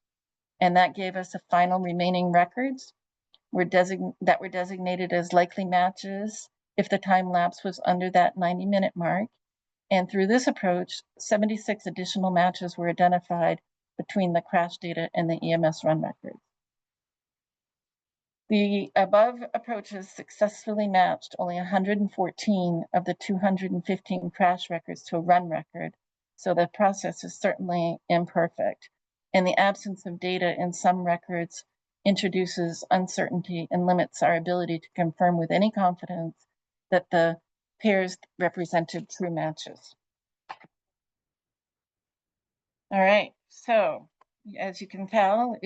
And that gave us a final remaining records that were designated as likely matches if the time lapse was under that 90-minute mark. And through this approach, 76 additional matches were identified between the crash data and the EMS run records. The above approaches successfully matched only 114 of the 215 crash records to a run record, so the process is certainly imperfect. And the absence of data in some records introduces uncertainty and limits our ability to confirm with any confidence that the pairs represented true matches. All right, so as you can tell,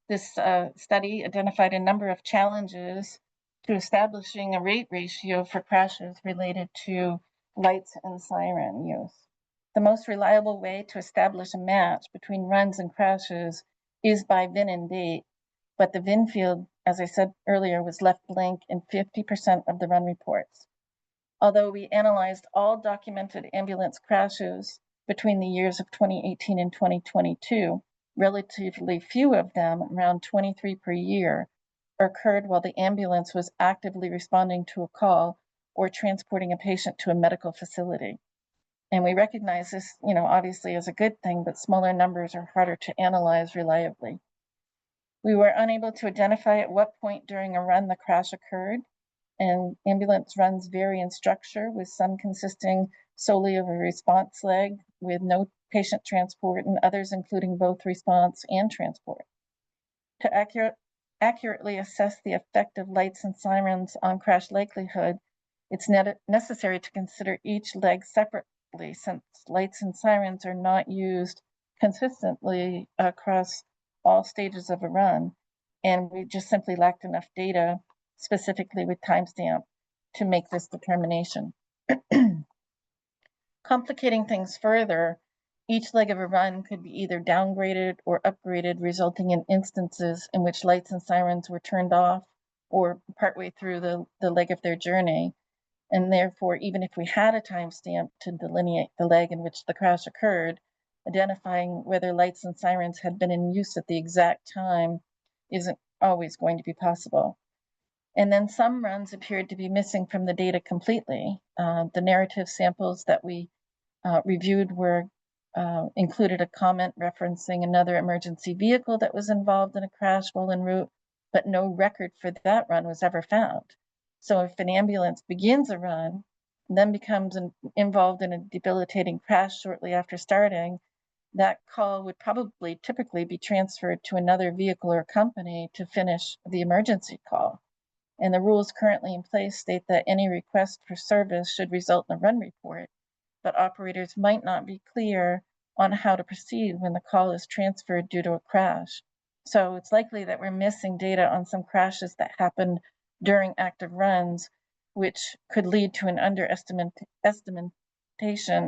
this study identified a number of challenges to establishing a rate ratio for crashes related to lights and siren use. The most reliable way to establish a match between runs and crashes is by VIN and date, but the VIN field, as I said earlier, was left blank in 50% of the run reports. Although we analyzed all documented ambulance crashes between the years of 2018 and 2022, relatively few of them, around 23 per year, occurred while the ambulance was actively responding to a call or transporting a patient to a medical facility. And we recognize this, obviously as a good thing, but smaller numbers are harder to analyze reliably. We were unable to identify at what point during a run the crash occurred, and ambulance runs vary in structure, with some consisting solely of a response leg with no patient transport, and others including both response and transport. To accurately assess the effect of lights and sirens on crash likelihood, it's necessary to consider each leg separately, since lights and sirens are not used consistently across all stages of a run, and we just simply lacked enough data, specifically with timestamp, to make this determination. Complicating things further, each leg of a run could be either downgraded or upgraded, resulting in instances in which lights and sirens were turned off or partway through the leg of their journey. And therefore, even if we had a timestamp to delineate the leg in which the crash occurred, identifying whether lights and sirens had been in use at the exact time isn't always going to be possible. And then some runs appeared to be missing from the data completely. The narrative samples that we reviewed included a comment referencing another emergency vehicle that was involved in a crash while en route, but no record for that run was ever found. So if an ambulance begins a run, then becomes involved in a debilitating crash shortly after starting, that call would probably typically be transferred to another vehicle or company to finish the emergency call. And the rules currently in place state that any request for service should result in a run report, but operators might not be clear on how to proceed when the call is transferred due to a crash. So it's likely that we're missing data on some crashes that happened during active runs, which could lead to an underestimation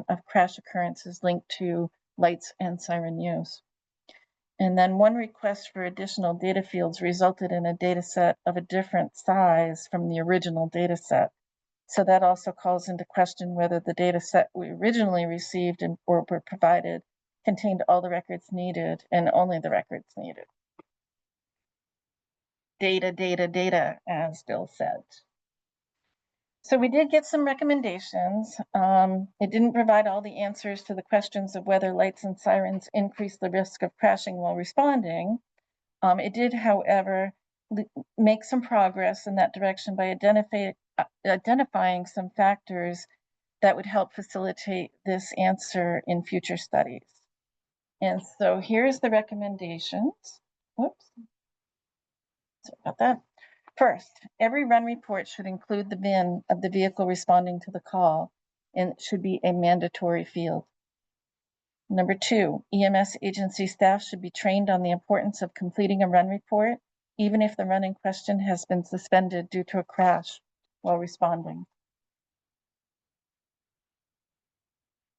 of crash occurrences linked to lights and siren use. And then one request for additional data fields resulted in a data set of a different size from the original data set. So that also calls into question whether the data set we originally received or were provided contained all the records needed and only the records needed. Data, data, data, as Bill said. So we did get some recommendations. It didn't provide all the answers to the questions of whether lights and sirens increase the risk of crashing while responding. It did, however, make some progress in that direction by identifying some factors that would help facilitate this answer in future studies. And so here's the recommendations. Whoops. Sorry about that. First, every run report should include the VIN of the vehicle responding to the call, and it should be a mandatory field. Number 2, EMS agency staff should be trained on the importance of completing a run report, even if the run in question has been suspended due to a crash while responding.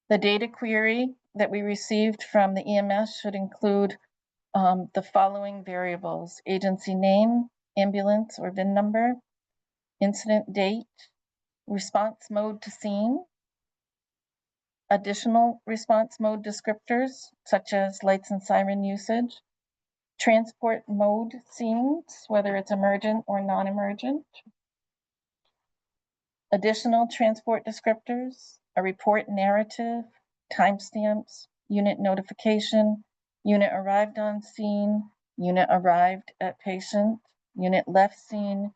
The data query that we received from the EMS should include the following variables: agency name, ambulance or VIN number, incident date, response mode to scene, additional response mode descriptors such as lights and siren usage, transport mode scenes, whether it's emergent or non-emergent, additional transport descriptors, a report narrative, timestamps, unit notification, unit arrived on scene, unit arrived at patient, unit left scene,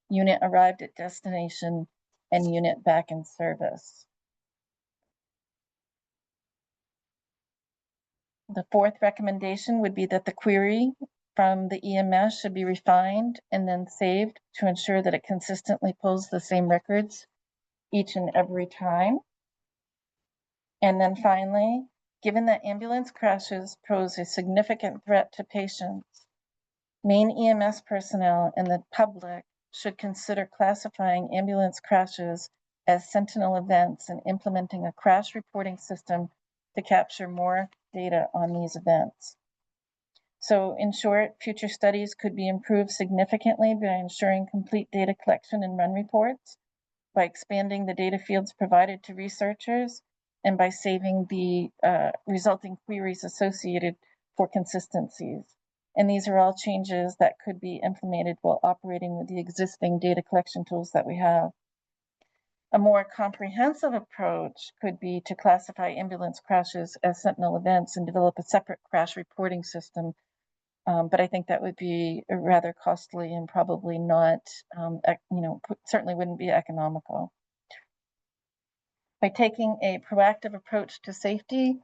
unit arrived at destination, and unit back in service. The 4th recommendation would be that the query from the EMS should be refined and then saved to ensure that it consistently pulls the same records each and every time. And then finally, given that ambulance crashes pose a significant threat to patients, Maine EMS personnel and the public should consider classifying ambulance crashes as sentinel events and implementing a crash reporting system to capture more data on these events. So in short, future studies could be improved significantly by ensuring complete data collection and run reports, by expanding the data fields provided to researchers, and by saving the resulting queries associated for consistencies. And these are all changes that could be implemented while operating with the existing data collection tools that we have. A more comprehensive approach could be to classify ambulance crashes as sentinel events and develop a separate crash reporting system. But I think that would be rather costly and probably not, certainly wouldn't be economical. By taking a proactive approach to safety,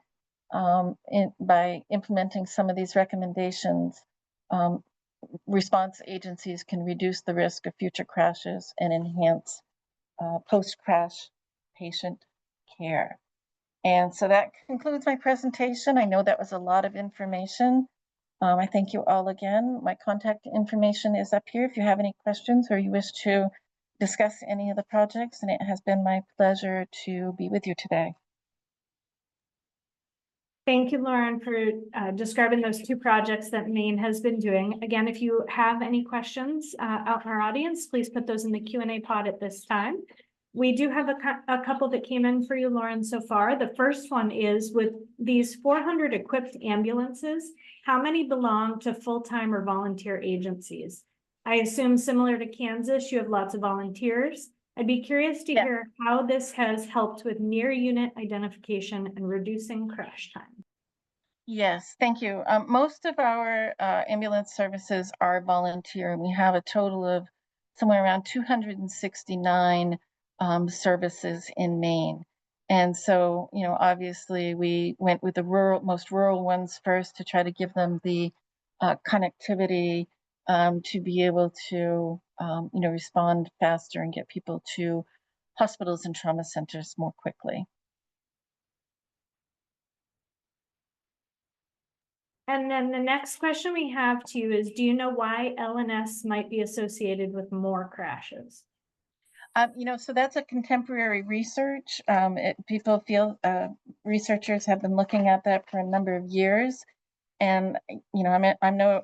by implementing some of these recommendations, response agencies can reduce the risk of future crashes and enhance post-crash patient care. And so that concludes my presentation. I know that was a lot of information. I thank you all again. My contact information is up here if you have any questions or you wish to discuss any of the projects, and it has been my pleasure to be with you today. Thank you, Lauren, for describing those 2 projects that Maine has been doing. Again, if you have any questions out in our audience, please put those in the Q&A pod at this time. We do have a couple that came in for you, Lauren, so far. The first one is, with these 400 equipped ambulances, how many belong to full-time or volunteer agencies? I assume similar to Kansas, you have lots of volunteers. I'd be curious to hear how this has helped with near unit identification and reducing crash time. Yes, thank you. Most of our ambulance services are volunteer, and we have a total of somewhere around 269 services in Maine. And so, obviously we went with the most rural ones first to try to give them the connectivity to be able to, respond faster and get people to hospitals and trauma centers more quickly. And then the next question we have to you is, do you know why LNS might be associated with more crashes? So that's a contemporary research. People feel researchers have been looking at that for a number of years. And, I'm no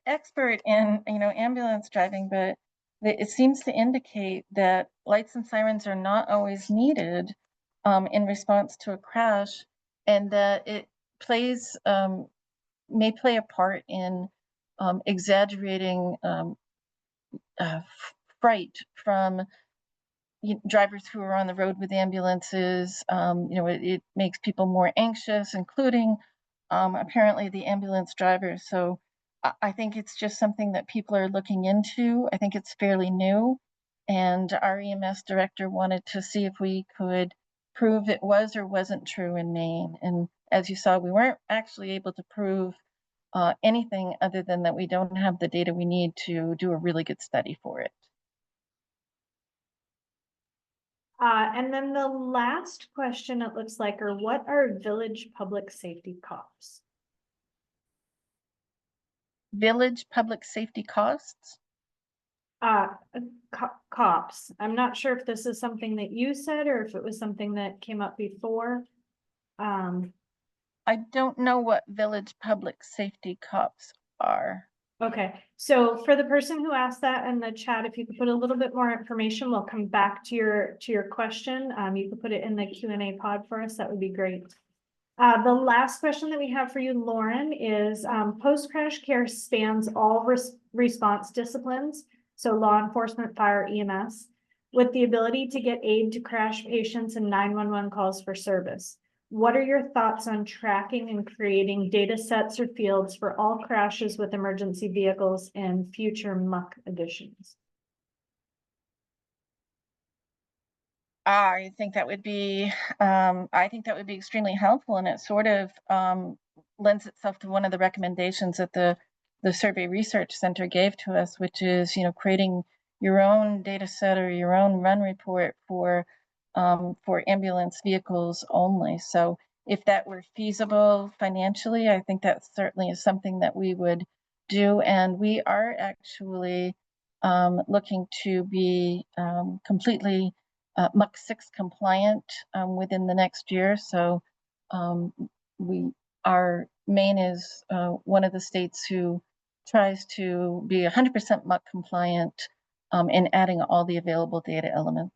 expert in, ambulance driving, but it seems to indicate that lights and sirens are not always needed in response to a crash, and that it may play a part in exaggerating fright from drivers who are on the road with ambulances. It makes people more anxious, including apparently the ambulance drivers. So I think it's just something that people are looking into. I think it's fairly new, and our EMS director wanted to see if we could prove it was or wasn't true in Maine. And as you saw, we weren't actually able to prove anything other than that we don't have the data we need to do a really good study for it. And then the last question, it looks like, are what are village public safety cops? Village public safety costs? Uh, cops. I'm not sure if this is something that you said or if it was something that came up before. I don't know what village public safety cops are. Okay, so for the person who asked that in the chat, if you could put a little bit more information, we'll come back to your question. You could put it in the Q&A pod for us. That would be great. The last question that we have for you, Lauren, is post-crash care spans all response disciplines, so law enforcement, fire, EMS, with the ability to get aid to crash patients and 911 calls for service. What are your thoughts on tracking and creating data sets or fields for all crashes with emergency vehicles in future MUC editions? I think that would be extremely helpful, and it sort of lends itself to one of the recommendations that the Survey Research Center gave to us, which is, creating your own data set or your own run report for ambulance vehicles only. So if that were feasible financially, I think that certainly is something that we would do. And we are actually looking to be completely MUC 6 compliant within the next year. So Maine is one of the states who tries to be 100% MUC compliant in adding all the available data elements.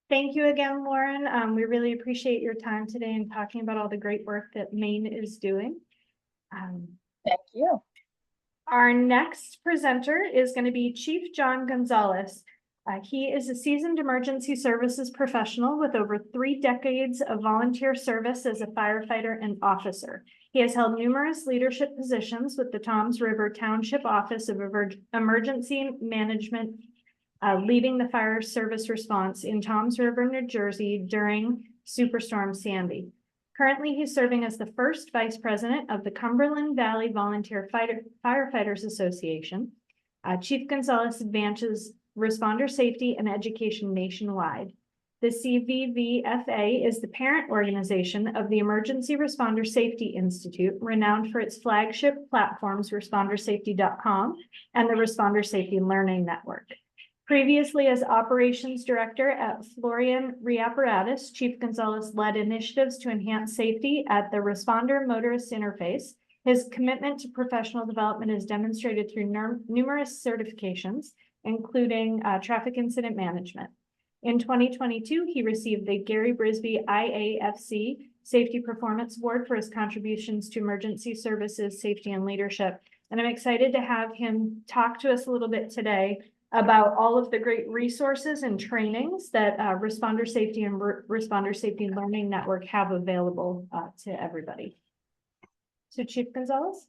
Thank you again, Lauren. We really appreciate your time today and talking about all the great work that Maine is doing. Thank you. Our next presenter is going to be Chief John Gonzalez. He is a seasoned emergency services professional with over 3 decades of volunteer service as a firefighter and officer. He has held numerous leadership positions with the Toms River Township Office of Emergency Management, leading the fire service response in Toms River, New Jersey during Superstorm Sandy. Currently, he's serving as the first vice president of the Cumberland Valley Volunteer Firefighters Association. Chief Gonzalez advances responder safety and education nationwide. The CVVFA is the parent organization of the Emergency Responder Safety Institute, renowned for its flagship platforms, respondersafety.com and the Responder Safety Learning Network. Previously, as operations director at Florian Reapparatus, Chief Gonzalez led initiatives to enhance safety at the Responder Motorist Interface. His commitment to professional development is demonstrated through numerous certifications, including traffic incident management. In 2022, he received the Gary Brisbee IAFC Safety Performance Award for his contributions to emergency services, safety, and leadership. And I'm excited to have him talk to us a little bit today about all of the great resources and trainings that Responder Safety and Responder Safety Learning Network have available to everybody. So Chief Gonzalez.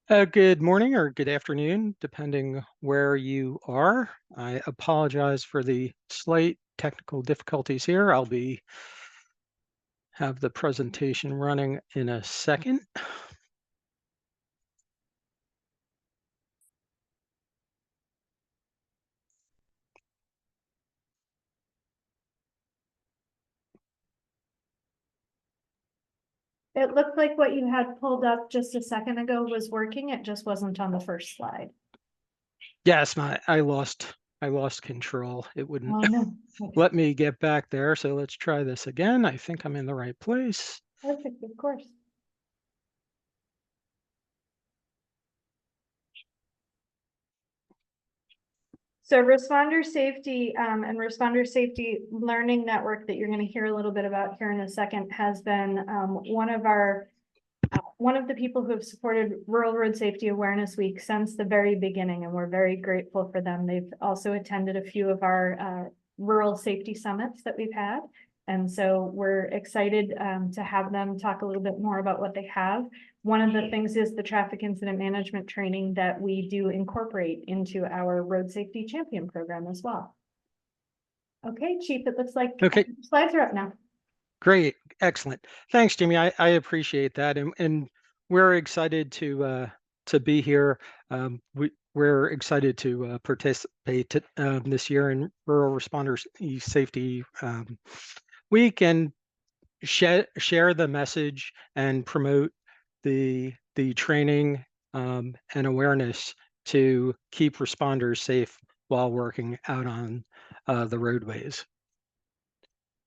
Good morning or good afternoon, depending where you are. I apologize for the slight technical difficulties here. I'll have the presentation running in a second. It looked like what you had pulled up just a second ago was working. It just wasn't on the first slide. Yes, I lost control. It wouldn't no. Okay. let me get back there. So let's try this again. I think I'm in the right place. Perfect, of course. So Responder Safety and Responder Safety Learning Network that you're going to hear a little bit about here in a second has been one of the people who have supported Rural Road Safety Awareness Week since the very beginning, and we're very grateful for them. They've also attended a few of our rural safety summits that we've had. And so we're excited to have them talk a little bit more about what they have. One of the things is the traffic incident management training that we do incorporate into our road safety champion program as well. Okay, Chief, it looks like slides are up now. Great, excellent. Thanks, Jimmy. I appreciate that, and we're excited to be here. we're excited to participate this year in Rural Responders Safety Week and share the message and promote the training and awareness to keep responders safe while working out on the roadways.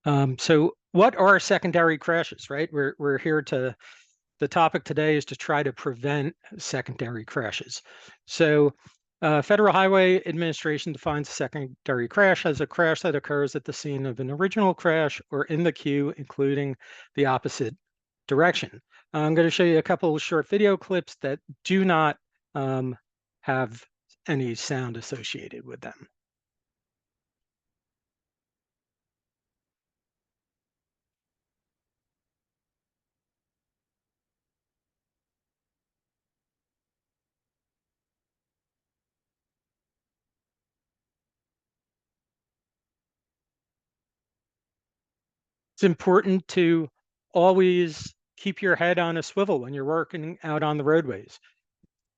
So what are secondary crashes, right? We're here to, the topic today is to try to prevent secondary crashes. So Federal Highway Administration defines a secondary crash as a crash that occurs at the scene of an original crash or in the queue, including the opposite direction. I'm going to show you a couple of short video clips that do not have any sound associated with them. It's important to always keep your head on a swivel when you're working out on the roadways.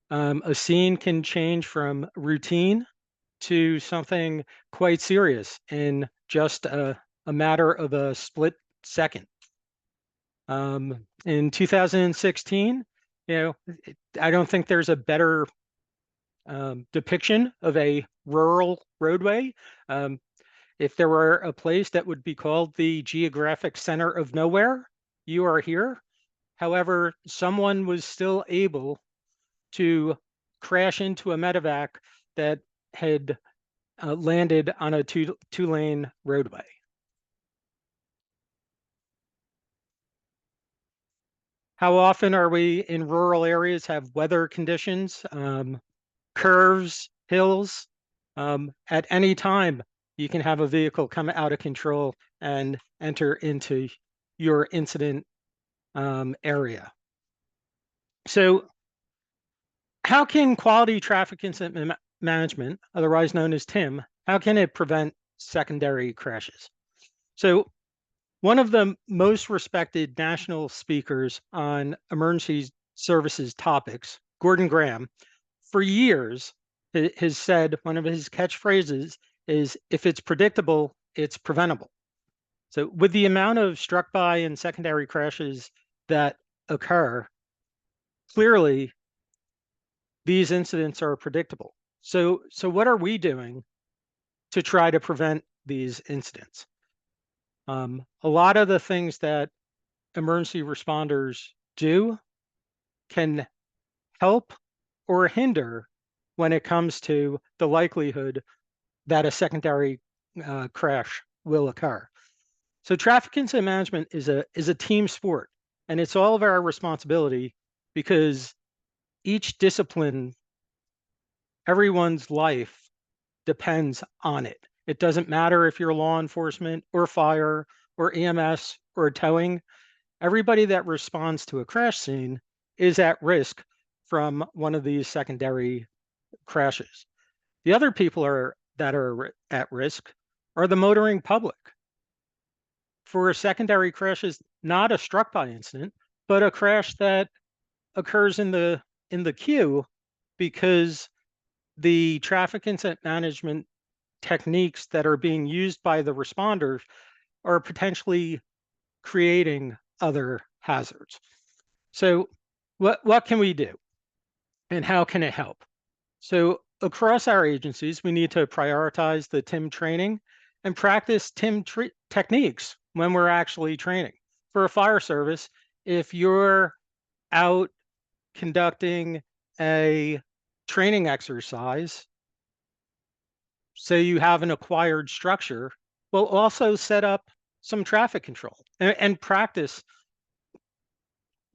A scene can change from routine to something quite serious in just a matter of a split second. In 2016, I don't think there's a better depiction of a rural roadway. If there were a place that would be called the geographic center of nowhere, you are here. However, someone was still able to crash into a medevac that had landed on a two-lane roadway. How often are we in rural areas have weather conditions, curves, hills? At any time, you can have a vehicle come out of control and enter into your incident area. So how can quality traffic incident management, otherwise known as TIM, how can it prevent secondary crashes? So one of the most respected national speakers on emergency services topics, Gordon Graham, for years has said one of his catchphrases is, if it's predictable, it's preventable. So with the amount of struck by and secondary crashes that occur, clearly these incidents are predictable. So what are we doing to try to prevent these incidents? A lot of the things that emergency responders do can help or hinder when it comes to the likelihood that a secondary crash will occur. So traffic incident management is a team sport, and it's all of our responsibility because each discipline, everyone's life depends on it. It doesn't matter if you're law enforcement or fire or EMS or towing. Everybody that responds to a crash scene is at risk from one of these secondary crashes. The other people that are at risk are the motoring public. For a secondary crash is not a struck by incident, but a crash that occurs in the queue because the traffic incident management techniques that are being used by the responders are potentially creating other hazards. So what can we do and how can it help? So across our agencies, we need to prioritize the TIM training and practice TIM techniques when we're actually training. For a fire service, if you're out conducting a training exercise, say you have an acquired structure, we'll also set up some traffic control and practice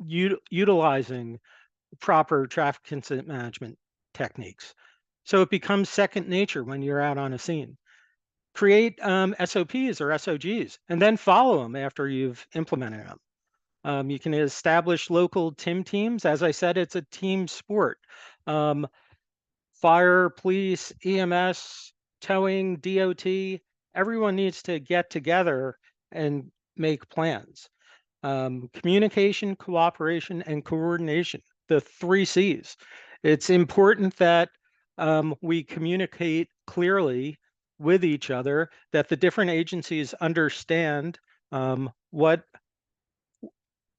utilizing proper traffic incident management techniques. So it becomes second nature when you're out on a scene. Create SOPs or SOGs and then follow them after you've implemented them. You can establish local TIM teams. As I said, it's a team sport. Fire, police, EMS, towing, DOT, everyone needs to get together and make plans. Communication, cooperation, and coordination, the 3 C's. It's important that we communicate clearly with each other, that the different agencies understand what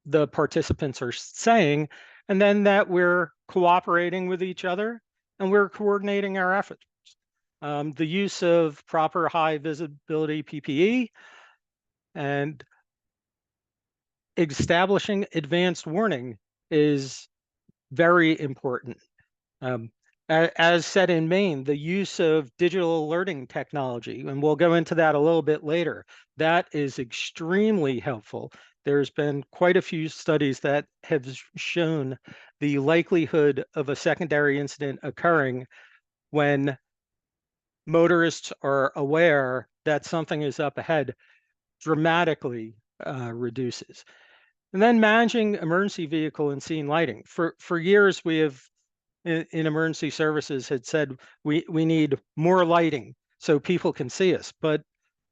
the participants are saying, and then that we're cooperating with each other and we're coordinating our efforts. The use of proper high visibility PPE and establishing advanced warning is very important. As said in Maine, the use of digital alerting technology, and we'll go into that a little bit later, that is extremely helpful. There's been quite a few studies that have shown the likelihood of a secondary incident occurring when motorists are aware that something is up ahead dramatically reduces. And then managing emergency vehicle and scene lighting. For years, we have in emergency services had said we need more lighting so people can see us. But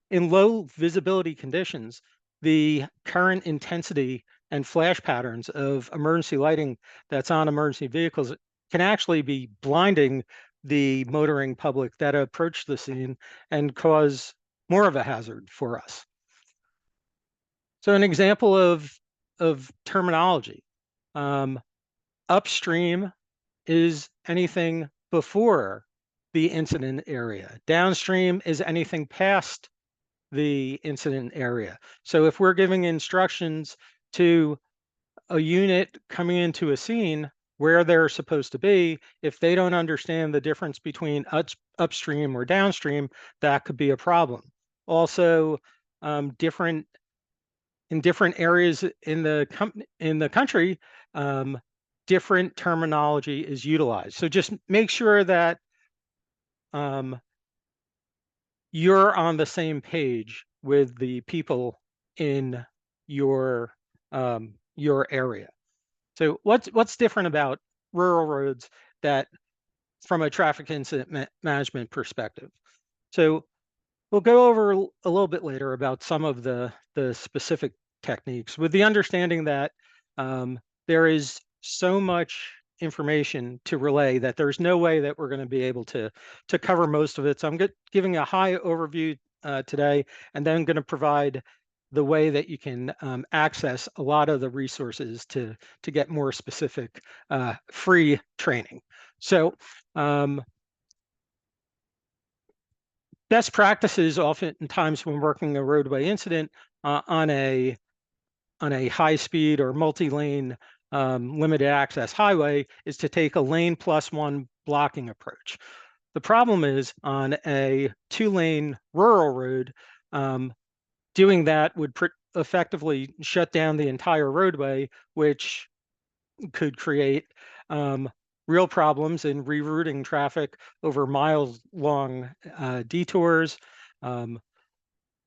in low visibility conditions, the current intensity and flash patterns of emergency lighting that's on emergency vehicles can actually be blinding the motoring public that approach the scene and cause more of a hazard for us. So an example of terminology, upstream is anything before the incident area. Downstream is anything past the incident area. So if we're giving instructions to a unit coming into a scene where they're supposed to be, if they don't understand the difference between upstream or downstream, that could be a problem. Also, in different areas in the country, different terminology is utilized. So just make sure that you're on the same page with the people in your area. So what's different about rural roads that from a traffic incident management perspective? So we'll go over a little bit later about some of the specific techniques with the understanding that there is so much information to relay that there's no way that we're going to be able to cover most of it. So I'm giving a high overview today, and then going to provide the way that you can access a lot of the resources to get more specific free training. So best practices oftentimes when working a roadway incident on a high speed or multi-lane limited access highway is to take a lane plus one blocking approach. The problem is on a 2-lane rural road, doing that would effectively shut down the entire roadway, which could create real problems in rerouting traffic over miles-long detours. In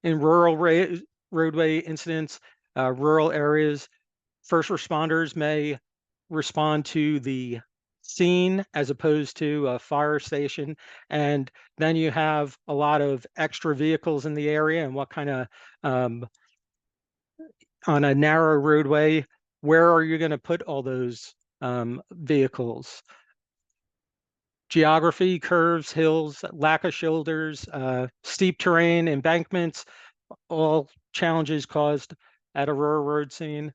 rural roadway incidents, rural areas, first responders may respond to the scene as opposed to a fire station. And then you have a lot of extra vehicles in the area, and what kind of, on a narrow roadway, where are you going to put all those vehicles? Geography, curves, hills, lack of shoulders, steep terrain, embankments, all challenges caused at a rural road scene.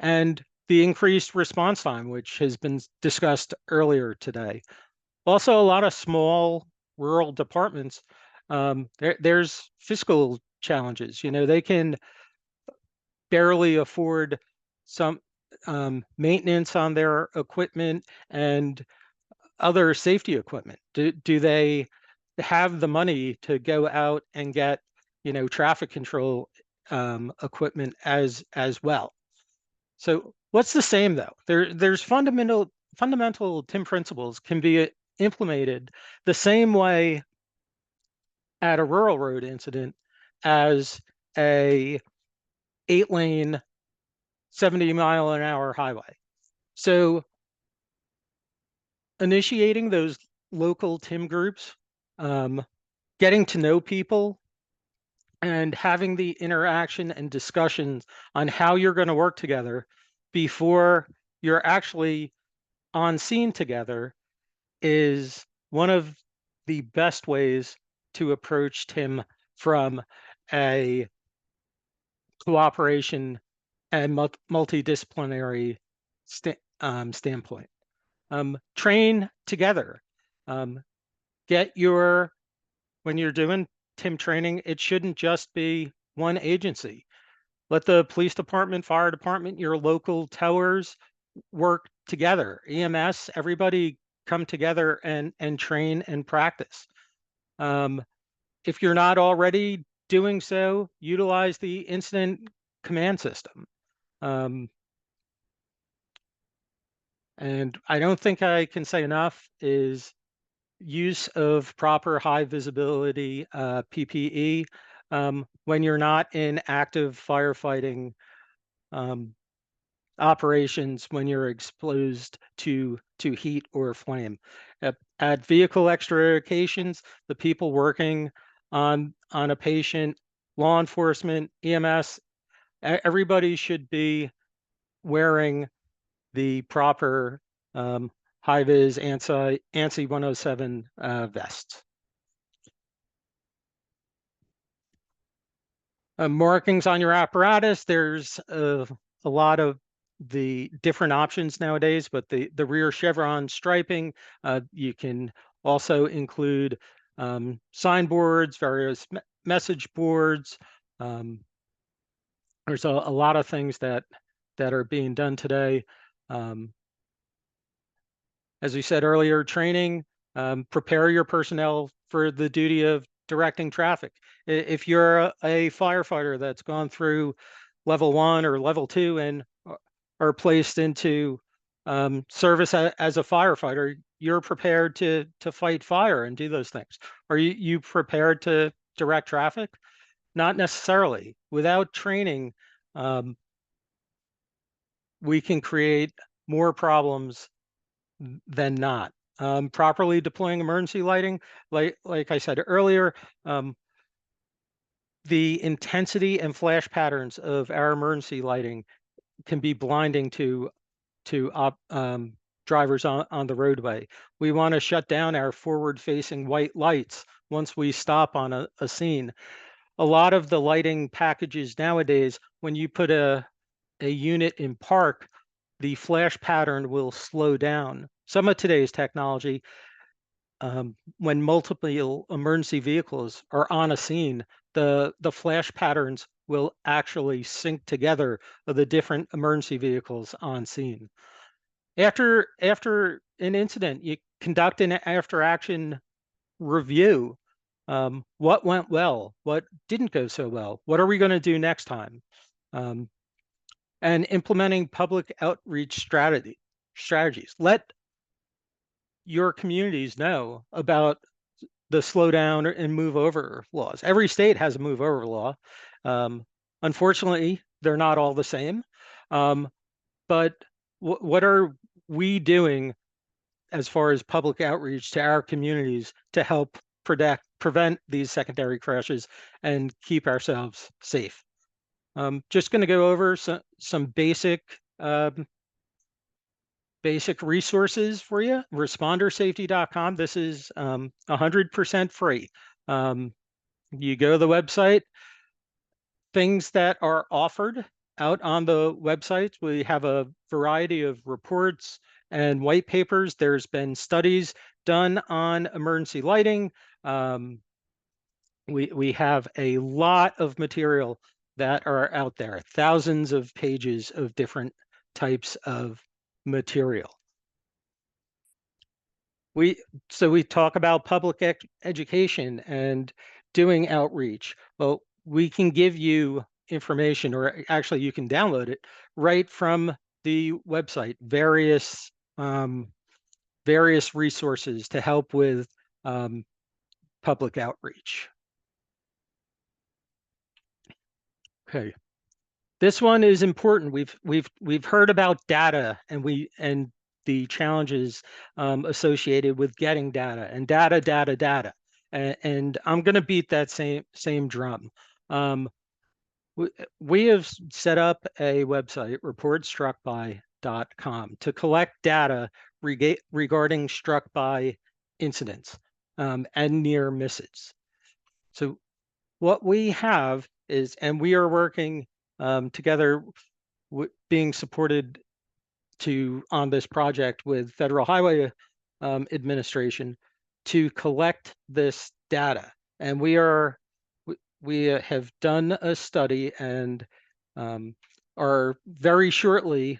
And the increased response time, which has been discussed earlier today. Also, a lot of small rural departments, there's fiscal challenges. You know, they can barely afford some maintenance on their equipment and other safety equipment. Do they have the money to go out and get, you know, traffic control equipment as well? So what's the same though? There's fundamental TIM principles can be implemented the same way at a rural road incident as a 8-lane, 70-mile-an-hour highway. So initiating those local TIM groups, getting to know people, and having the interaction and discussions on how you're going to work together before you're actually on scene together is one of the best ways to approach TIM from a cooperation and multidisciplinary standpoint. Train together. When you're doing TIM training, it shouldn't just be one agency. Let the police department, fire department, your local towers work together. EMS, everybody come together and train and practice. If you're not already doing so, utilize the incident command system. And I don't think I can say enough is use of proper high visibility PPE when you're not in active firefighting operations, when you're exposed to heat or flame. At vehicle extrications, the people working on a patient, law enforcement, EMS, everybody should be wearing the proper high-vis ANSI 107 vests. Markings on your apparatus, there's a lot of the different options nowadays, but the rear chevron striping, you can also include signboards, various message boards. There's a lot of things that are being done today. As we said earlier, training, prepare your personnel for the duty of directing traffic. If you're a firefighter that's gone through level 1 or level 2 and are placed into service as a firefighter, you're prepared to fight fire and do those things. Are you prepared to direct traffic? Not necessarily. Without training, we can create more problems than not. Properly deploying emergency lighting, like I said earlier, the intensity and flash patterns of our emergency lighting can be blinding to drivers on the roadway. We want to shut down our forward-facing white lights once we stop on a scene. A lot of the lighting packages nowadays, when you put a unit in park, the flash pattern will slow down. Some of today's technology, when multiple emergency vehicles are on a scene, the flash patterns will actually sync together of the different emergency vehicles on scene. After an incident, you conduct an after-action review. What went well? What didn't go so well? What are we going to do next time? And implementing public outreach strategies. Let your communities know about the slow down and move over laws. Every state has a move over law. Unfortunately, they're not all the same. But what are we doing as far as public outreach to our communities to help prevent these secondary crashes and keep ourselves safe? Just going to go over some basic resources for you. ResponderSafety.com. This is 100% free. You go to the website. Things that are offered out on the websites, we have a variety of reports and white papers. There's been studies done on emergency lighting. We have a lot of material that are out there, thousands of pages of different types of material. So we talk about public education and doing outreach. Well, we can give you information, or actually you can download it right from the website, various resources to help with public outreach. Okay. This one is important. We've heard about data and the challenges associated with getting data and data. And I'm going to beat that same drum. We have set up a website, reportstruckby.com, to collect data regarding struck by incidents and near misses. So what we have is, and we are working together, being supported on this project with Federal Highway Administration to collect this data. And we have done a study, and are very shortly,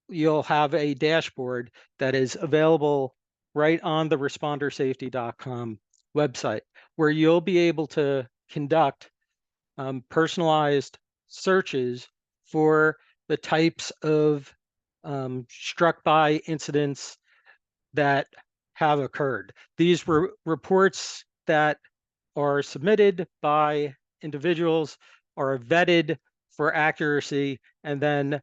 you'll have a dashboard that is available right on the respondersafety.com website, where you'll be able to conduct personalized searches for the types of struck by incidents that have occurred. These reports that are submitted by individuals are vetted for accuracy and then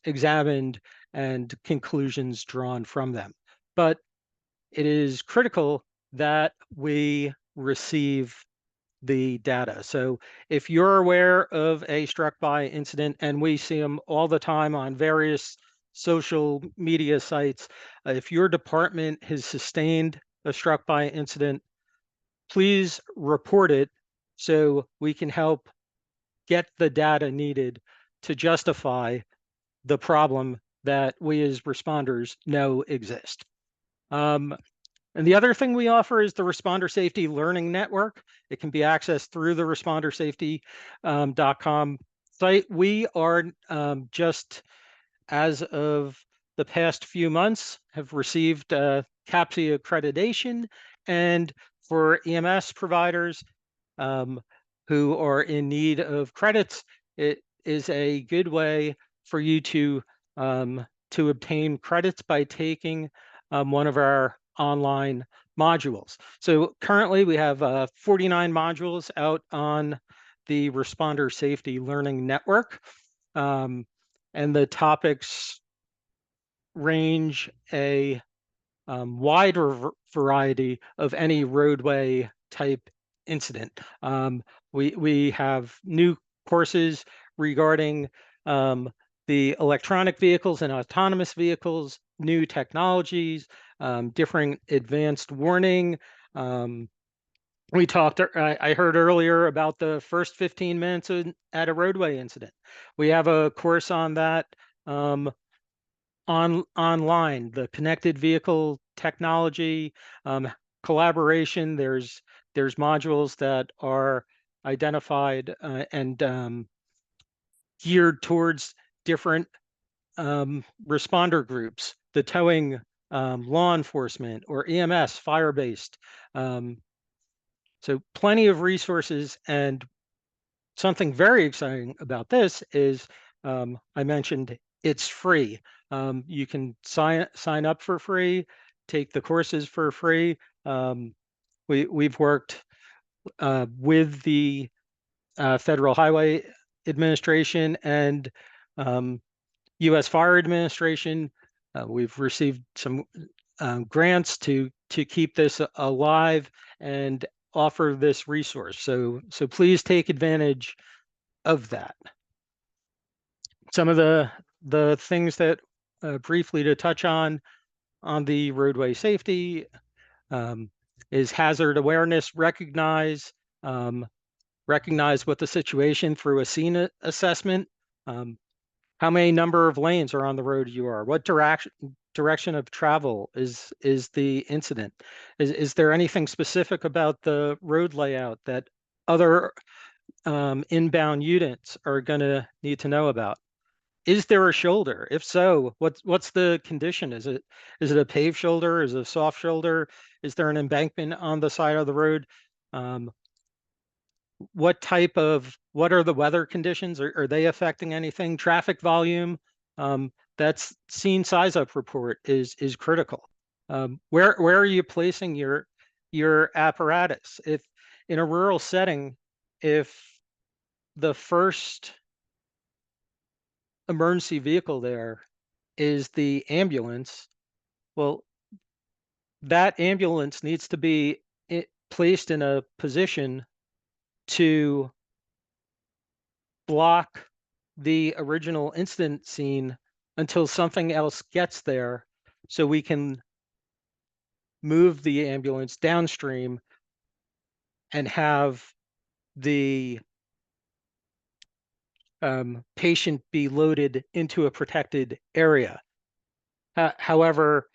examined and conclusions drawn from them. But it is critical that we receive the data. So if you're aware of a struck by incident, and we see them all the time on various social media sites, if your department has sustained a struck by incident, please report it so we can help get the data needed to justify the problem that we as responders know exist. And the other thing we offer is the Responder Safety Learning Network. It can be accessed through the respondersafety.com site. We are just, as of the past few months, have received CAPCI accreditation. And for EMS providers who are in need of credits, it is a good way for you to obtain credits by taking one of our online modules. So currently we have 49 modules out on the Responder Safety Learning Network. And the topics range a wide variety of any roadway type incident. We have new courses regarding the electronic vehicles and autonomous vehicles, new technologies, different advanced warning. We talked, I heard earlier about the first 15 minutes at a roadway incident. We have a course on that online, the connected vehicle technology, collaboration. There's modules that are identified and geared towards different responder groups, the towing, law enforcement, or EMS, fire-based. So plenty of resources. And something very exciting about this is, I mentioned it's free. You can sign up for free, take the courses for free. We've worked with the Federal Highway Administration and U.S. Fire Administration. We've received some grants to keep this alive and offer this resource. So please take advantage of that. Some of the things that briefly to touch on the roadway safety is hazard awareness. Recognize what the situation through a scene assessment. How many number of lanes are on the road you are? What direction of travel is the incident? Is there anything specific about the road layout that other inbound units are going to need to know about? Is there a shoulder? If so, what's the condition? Is it a paved shoulder? Is it a soft shoulder? Is there an embankment on the side of the road? What are the weather conditions? Are they affecting anything? Traffic volume, that's scene size up report is critical. Where are you placing your apparatus? If in a rural setting, if the first emergency vehicle there is the ambulance, well, that ambulance needs to be placed in a position to block the original incident scene until something else gets there, so we can move the ambulance downstream and have the patient be loaded into a protected area. However,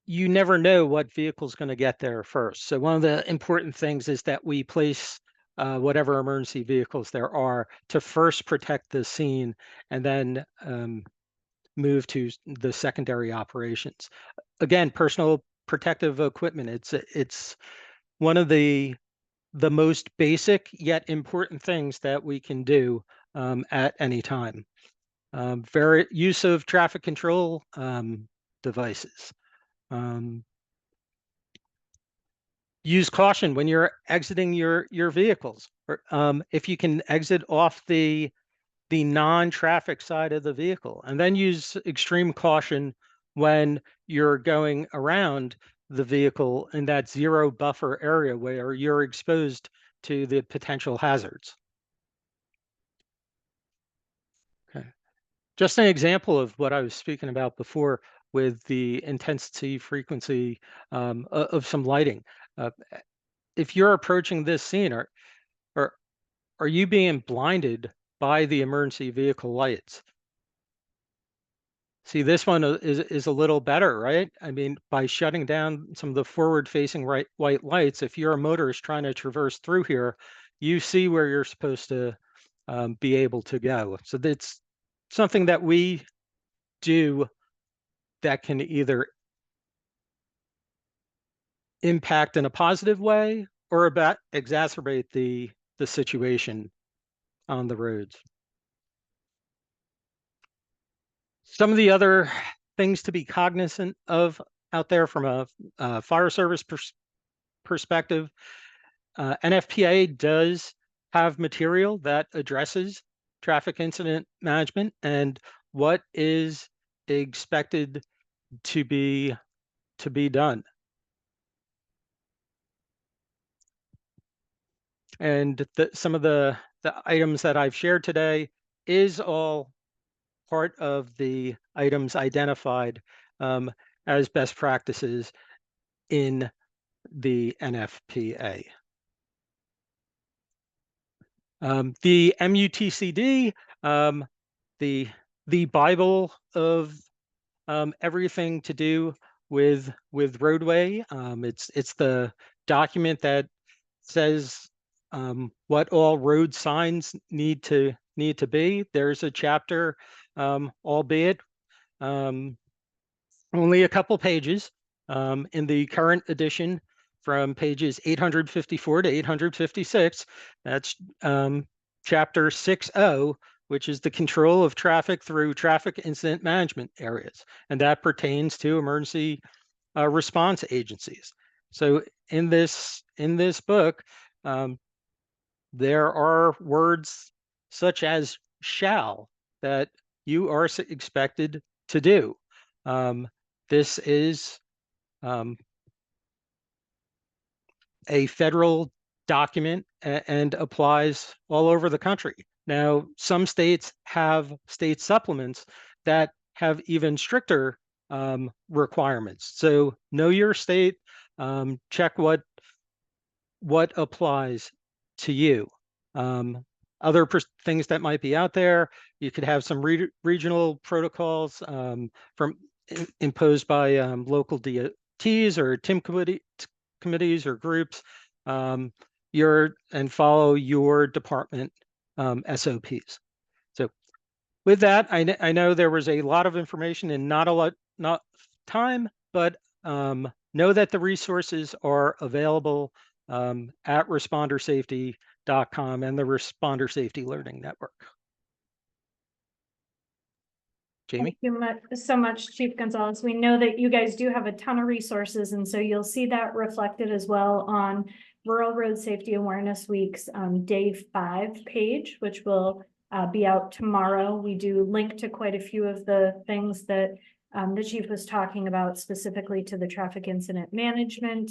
you never know what vehicle is going to get there first. So one of the important things is that we place whatever emergency vehicles there are to first protect the scene and then move to the secondary operations. Again, personal protective equipment. It's one of the most basic yet important things that we can do at any time. Very use of traffic control devices. Use caution when you're exiting your vehicles. Or, if you can exit off the non-traffic side of the vehicle, and then use extreme caution when you're going around the vehicle in that zero buffer area where you're exposed to the potential hazards. Okay. Just an example of what I was speaking about before with the intensity frequency of some lighting. If you're approaching this scene, are you being blinded by the emergency vehicle lights? See, this one is a little better, right? I mean, by shutting down some of the forward-facing white lights, if you're a motorist trying to traverse through here, you see where you're supposed to be able to go. So that's something that we do that can either impact in a positive way or exacerbate the situation on the roads. Some of the other things to be cognizant of out there from a fire service perspective, NFPA does have material that addresses traffic incident management and what is expected to be done. And some of the items that I've shared today is all part of the items identified as best practices in the NFPA. The MUTCD, the Bible of everything to do with roadway. It's the document that says what all road signs need to be. There's a chapter, albeit only a couple pages, in the current edition from pages 854 to 856. That's chapter 6.0, which is the control of traffic through traffic incident management areas. And that pertains to emergency response agencies. So in this book, there are words such as shall that you are expected to do. This is a federal document and applies all over the country. Now, some states have state supplements that have even stricter requirements. So know your state, check what applies to you. Other things that might be out there, you could have some regional protocols imposed by local DOTs or TIM committees or groups, and follow your department SOPs. So with that, I know there was a lot of information and not time, but know that the resources are available at respondersafety.com and the Responder Safety Learning Network. Jamie? Thank you so much, Chief Gonzalez. We know that you guys do have a ton of resources, and so you'll see that reflected as well on Rural Road Safety Awareness Week's Day 5 page, which will be out tomorrow. We do link to quite a few of the things that the chief was talking about, specifically to the traffic incident management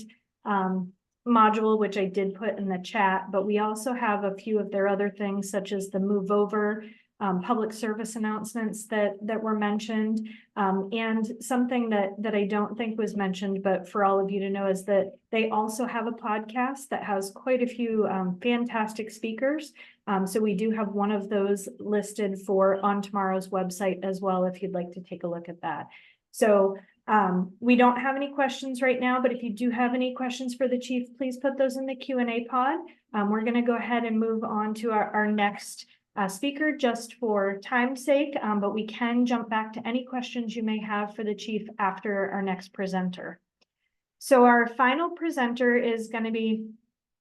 module, which I did put in the chat, but we also have a few of their other things, such as the move over public service announcements that were mentioned. And something that I don't think was mentioned, but for all of you to know, is that they also have a podcast that has quite a few fantastic speakers. So we do have one of those listed on tomorrow's website as well, if you'd like to take a look at that. So we don't have any questions right now, but if you do have any questions for the chief, please put those in the Q&A pod. We're going to go ahead and move on to our next speaker just for time's sake, but we can jump back to any questions you may have for the chief after our next presenter. So our final presenter is going to be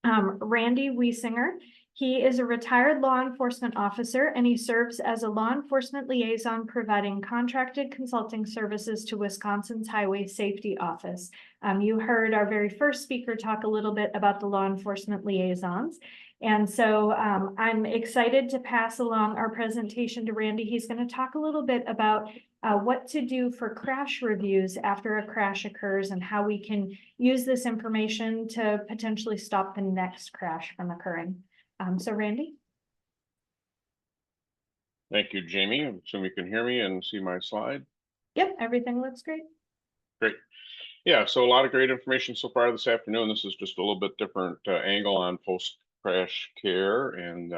Randy Wiesinger. He is a retired law enforcement officer, and he serves as a law enforcement liaison providing contracted consulting services to Wisconsin's Highway Safety Office. You heard our very first speaker talk a little bit about the law enforcement liaisons. And so I'm excited to pass along our presentation to Randy. He's going to talk a little bit about what to do for crash reviews after a crash occurs and how we can use this information to potentially stop the next crash from occurring. So Randy? Thank you, Jamie. I assume you can hear me and see my slide. Yep, everything looks great. Great. Yeah, so a lot of great information so far this afternoon. This is just a little bit different angle on post-crash care and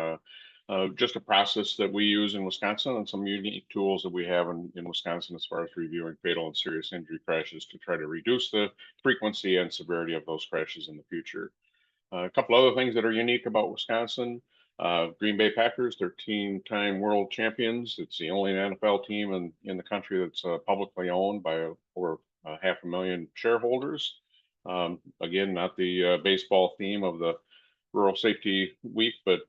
just a process that we use in Wisconsin and some unique tools that we have in Wisconsin as far as reviewing fatal and serious injury crashes to try to reduce the frequency and severity of those crashes in the future. A couple other things that are unique about Wisconsin. Green Bay Packers, they're team-time world champions. It's the only NFL team in the country that's publicly owned by over 500,000 shareholders. Again, not the baseball theme of the Rural Safety Week, but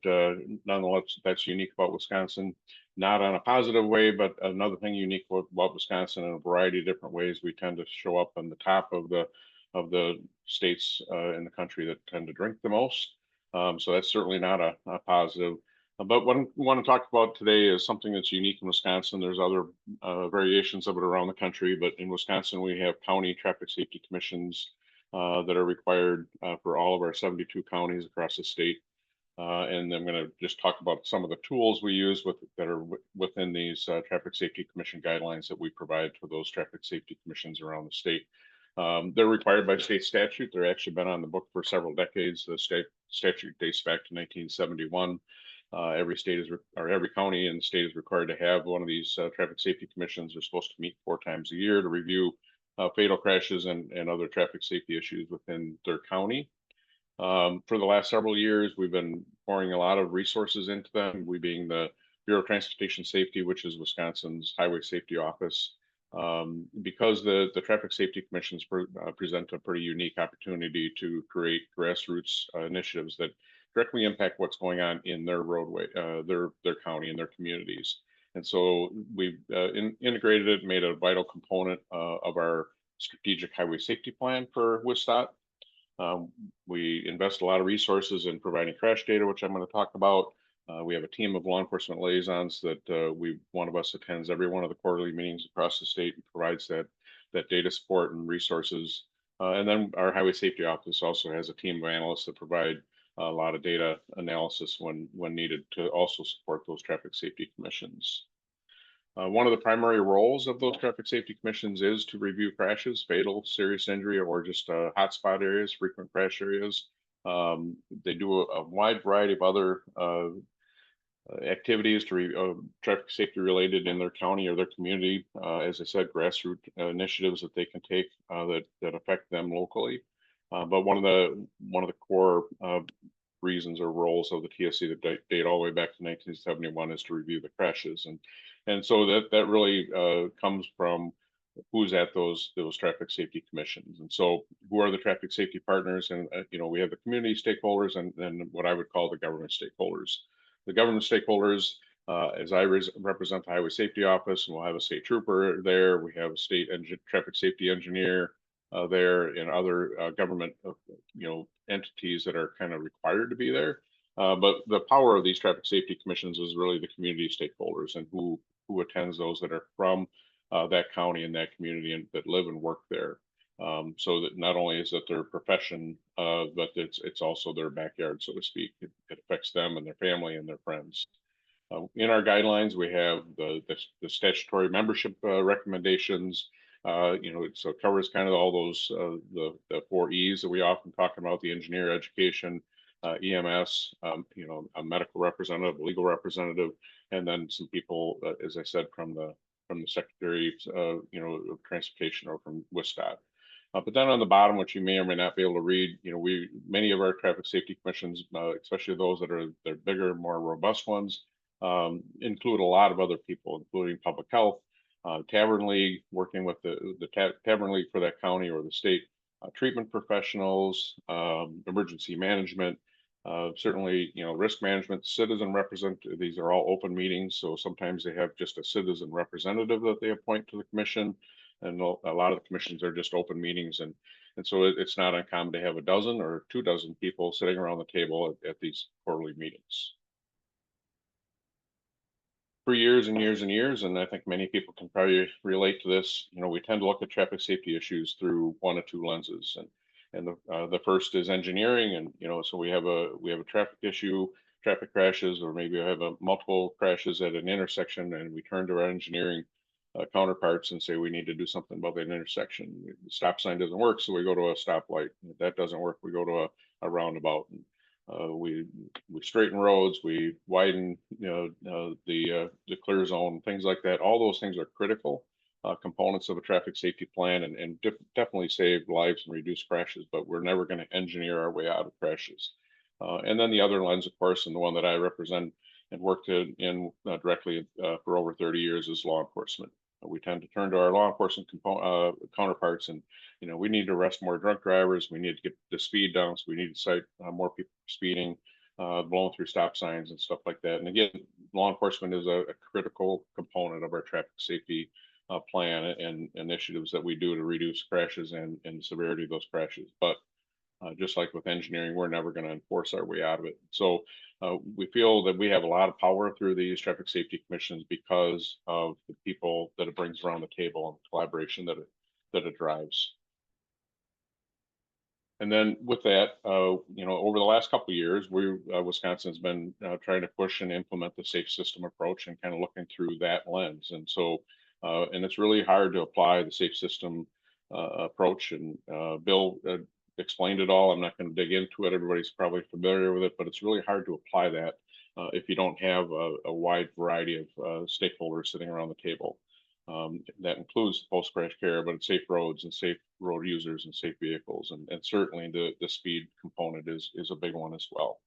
nonetheless, that's unique about Wisconsin. Not on a positive way, but another thing unique about Wisconsin in a variety of different ways. We tend to show up on the top of the states in the country that tend to drink the most. So that's certainly not a positive. But what I want to talk about today is something that's unique in Wisconsin. There's other variations of it around the country, but in Wisconsin, we have county traffic safety commissions that are required for all of our 72 counties across the state. And I'm going to just talk about some of the tools we use that are within these traffic safety commission guidelines that we provide for those traffic safety commissions around the state. They're required by state statute. They're actually been on the book for several decades. The statute dates back to 1971. Every county in the state is required to have one of these traffic safety commissions. They're supposed to meet 4 times a year to review fatal crashes and other traffic safety issues within their county. For the last several years, we've been pouring a lot of resources into them, we being the Bureau of Transportation Safety, which is Wisconsin's Highway Safety Office. Because the traffic safety commissions present a pretty unique opportunity to create grassroots initiatives that directly impact what's going on in their roadway, their county and their communities. And so we've integrated it, made it a vital component of our strategic highway safety plan for WISDOT. We invest a lot of resources in providing crash data, which I'm going to talk about. We have a team of law enforcement liaisons that one of us attends every one of the quarterly meetings across the state and provides that data support and resources. And then our highway safety office also has a team of analysts that provide a lot of data analysis when needed to also support those traffic safety commissions. One of the primary roles of those traffic safety commissions is to review crashes, fatal, serious injury, or just hotspot areas, frequent crash areas. They do a wide variety of other activities to traffic safety related in their county or their community. As I said, grassroots initiatives that they can take that affect them locally. But one of the core reasons or roles of the TSC that date all the way back to 1971 is to review the crashes, and so that really comes from who's at those traffic safety commissions. And so who are the traffic safety partners? And we have the community stakeholders and what I would call the government stakeholders. The government stakeholders, as I represent the Highway Safety Office, and we'll have a state trooper there. We have a state traffic safety engineer there, and other government entities that are kind of required to be there. But the power of these traffic safety commissions is really the community stakeholders and who attends those that are from that county and that community and that live and work there. So that not only is it their profession, but it's also their backyard, so to speak. It affects them and their family and their friends. In our guidelines, we have the statutory membership recommendations. So it covers kind of all those the 4 E's that we often talk about: the engineer, education, EMS, a medical representative, a legal representative, and then some people, as I said, from the Secretary, of Transportation or from WSDOT. But then on the bottom, which you may or may not be able to read, many of our traffic safety commissions, especially those that are the bigger, more robust ones, include a lot of other people, including public health, Tavern League, working with the Tavern League for that county or the state, treatment professionals, emergency management, certainly, risk management, citizen representative. These are all open meetings, so sometimes they have just a citizen representative that they appoint to the commission, and a lot of the commissions are just open meetings, and so it's not uncommon to have a dozen or 2 dozen people sitting around the table at these quarterly meetings. For years and years and years, and I think many people can probably relate to this, we tend to look at traffic safety issues through 1 of 2 lenses, and the first is engineering, and so we have a traffic issue, traffic crashes, or maybe we have multiple crashes at an intersection, and we turn to our engineering counterparts and say we need to do something about that intersection. The stop sign doesn't work, so we go to a stoplight. If that doesn't work, we go to a roundabout. And, we straighten roads, we widen the clear zone, things like that. All those things are critical components of a traffic safety plan, and definitely save lives and reduce crashes, but we're never going to engineer our way out of crashes. And then the other lens, of course, and the one that I represent and worked in directly for over 30 years, is law enforcement. We tend to turn to our law enforcement counterparts, and we need to arrest more drunk drivers. We need to get the speed down, so we need to cite more people speeding, blowing through stop signs and stuff like that. And again, law enforcement is a critical component of our traffic safety plan and initiatives that we do to reduce crashes and the severity of those crashes. But just like with engineering, we're never going to enforce our way out of it. So we feel that we have a lot of power through these traffic safety commissions because of the people that it brings around the table and the collaboration that it drives. And then with that, over the last couple of years, Wisconsin's been trying to push and implement the safe system approach and kind of looking through that lens. And so, and it's really hard to apply the safe system approach. And Bill explained it all. I'm not going to dig into it. Everybody's probably familiar with it, but it's really hard to apply that if you don't have a wide variety of stakeholders sitting around the table. That includes post-crash care, but it's safe roads and safe road users and safe vehicles. And certainly the speed component is a big one as well.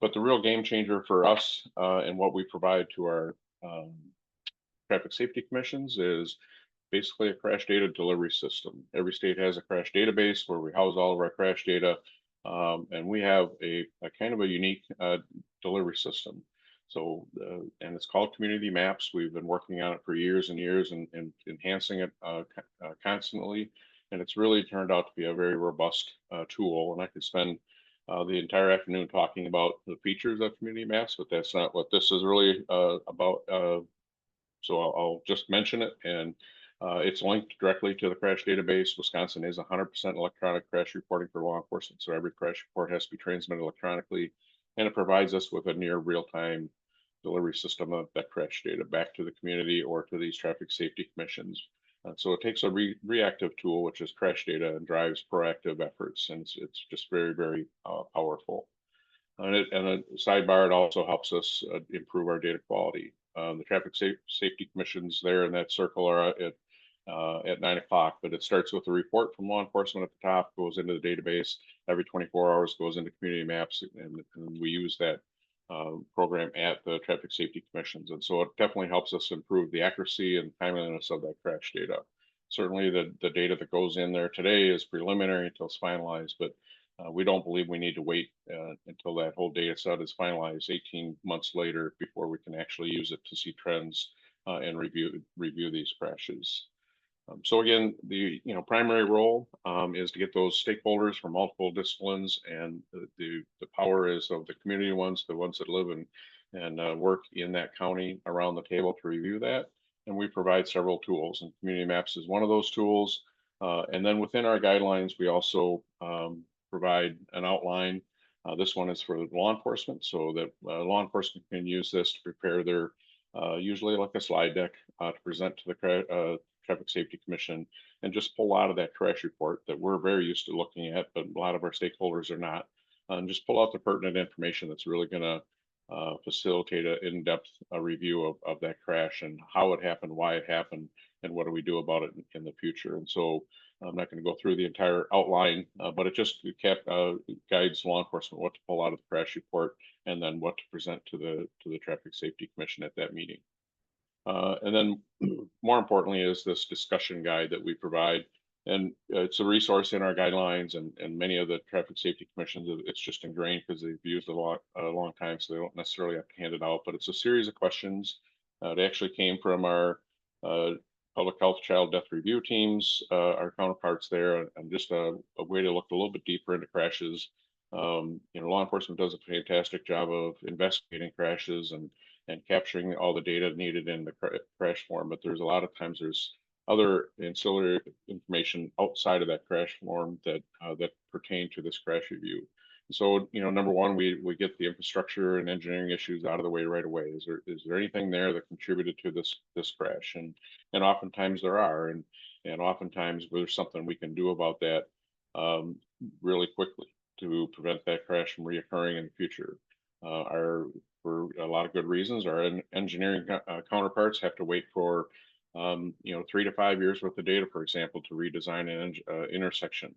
But the real game changer for us and what we provide to our traffic safety commissions is basically a crash data delivery system. Every state has a crash database where we house all of our crash data. And we have a kind of a unique delivery system. So, and it's called Community Maps. We've been working on it for years and years and enhancing it constantly. And it's really turned out to be a very robust tool. And I could spend the entire afternoon talking about the features of Community Maps, but that's not what this is really about. So I'll just mention it. And it's linked directly to the crash database. Wisconsin is 100% electronic crash reporting for law enforcement. So every crash report has to be transmitted electronically, and it provides us with a near real-time delivery system of that crash data back to the community or to these traffic safety commissions. So it takes a reactive tool, which is crash data, and drives proactive efforts. And it's just very, very powerful. And a sidebar, it also helps us improve our data quality. The traffic safety commissions there in that circle are at 9 o'clock, but it starts with a report from law enforcement at the top, goes into the database every 24 hours, goes into Community Maps, and we use that program at the traffic safety commissions. And so it definitely helps us improve the accuracy and timeliness of that crash data. Certainly the data that goes in there today is preliminary until it's finalized, but we don't believe we need to wait until that whole data set is finalized 18 months later before we can actually use it to see trends and review these crashes. So again, the primary role is to get those stakeholders from multiple disciplines, and the power is of the community ones, the ones that live and work in that county around the table to review that. And we provide several tools, and Community Maps is one of those tools. And then within our guidelines, we also provide an outline This one is for law enforcement, so that law enforcement can use this to prepare their, usually like a slide deck, to present to the Traffic Safety Commission, and just pull out of that crash report that we're very used to looking at, but a lot of our stakeholders are not, and just pull out the pertinent information that's really going to facilitate an in-depth review of that crash and how it happened, why it happened, and what do we do about it in the future. And so I'm not going to go through the entire outline, but it just guides law enforcement what to pull out of the crash report and then what to present to the Traffic Safety Commission at that meeting. And then more importantly is this discussion guide that we provide. And it's a resource in our guidelines, and many of the traffic safety commissions, it's just ingrained because they've used a long time, so they don't necessarily have to hand it out. But it's a series of questions. They actually came from our public health child death review teams, our counterparts there, and just a way to look a little bit deeper into crashes. Law enforcement does a fantastic job of investigating crashes and capturing all the data needed in the crash form, but there's a lot of times there's other ancillary information outside of that crash form that pertain to this crash review. So, number one, we get the infrastructure and engineering issues out of the way right away. Is there anything there that contributed to this crash? And oftentimes there are, and oftentimes there's something we can do about that really quickly to prevent that crash from reoccurring in the future. For a lot of good reasons, our engineering counterparts have to wait for 3 to 5 years worth of data, for example, to redesign an intersection,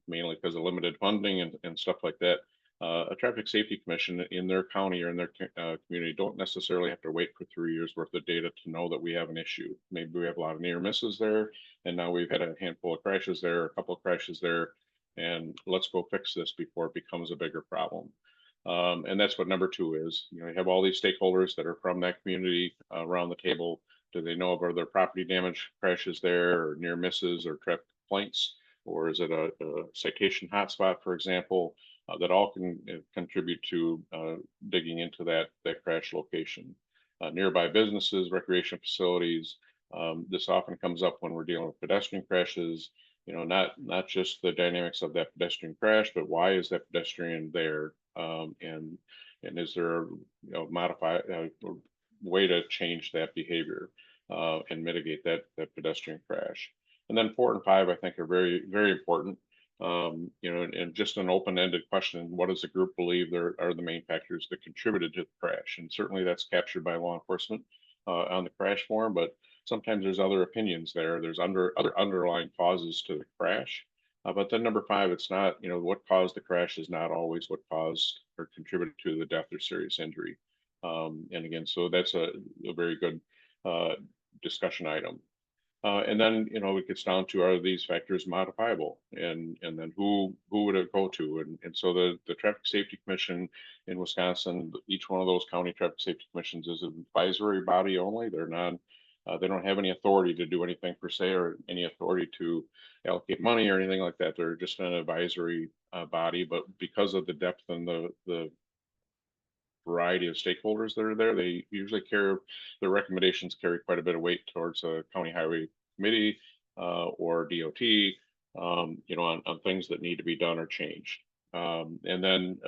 mainly because of limited funding and stuff like that. A traffic safety commission in their county or in their community don't necessarily have to wait for 3 years worth of data to know that we have an issue. Maybe we have a lot of near misses there, and now we've had a handful of crashes there, a couple of crashes there, and let's go fix this before it becomes a bigger problem. And that's what number two is. You have all these stakeholders that are from that community around the table. Do they know of other property damage crashes there, or near misses, or traffic complaints, or is it a citation hotspot, for example, that all can contribute to digging into that crash location. Nearby businesses, recreation facilities. This often comes up when we're dealing with pedestrian crashes. Not just the dynamics of that pedestrian crash, but why is that pedestrian there? And is there a modified way to change that behavior and mitigate that pedestrian crash? And then 4 and 5, I think, are very, very important. And just an open-ended question: what does the group believe there are the main factors that contributed to the crash? And certainly that's captured by law enforcement on the crash form, but sometimes there's other opinions there. There's other underlying causes to the crash. But then number 5, it's not, what caused the crash is not always what caused or contributed to the death or serious injury. And again, so that's a very good discussion item. And then, it gets down to, are these factors modifiable? And then who would it go to? And so the Traffic Safety Commission in Wisconsin, each one of those county traffic safety commissions is an advisory body only. They're not, they don't have any authority to do anything per se, or any authority to allocate money or anything like that. They're just an advisory body, but because of the depth and the variety of stakeholders that are there, they usually their recommendations carry quite a bit of weight towards a county highway committee or DOT, on things that need to be done or changed. And then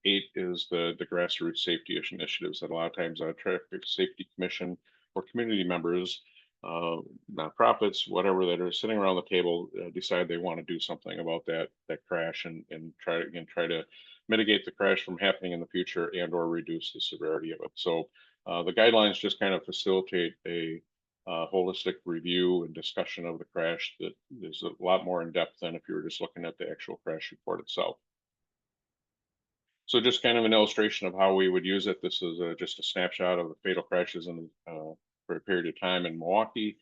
8 is the grassroots safety initiatives that a lot of times a traffic safety commission or community members, nonprofits, whatever, that are sitting around the table decide they want to do something about that crash and try to mitigate the crash from happening in the future and or reduce the severity of it. So the guidelines just kind of facilitate a holistic review and discussion of the crash that is a lot more in depth than if you were just looking at the actual crash report itself. So just kind of an illustration of how we would use it. This is just a snapshot of the fatal crashes for a period of time in Milwaukee.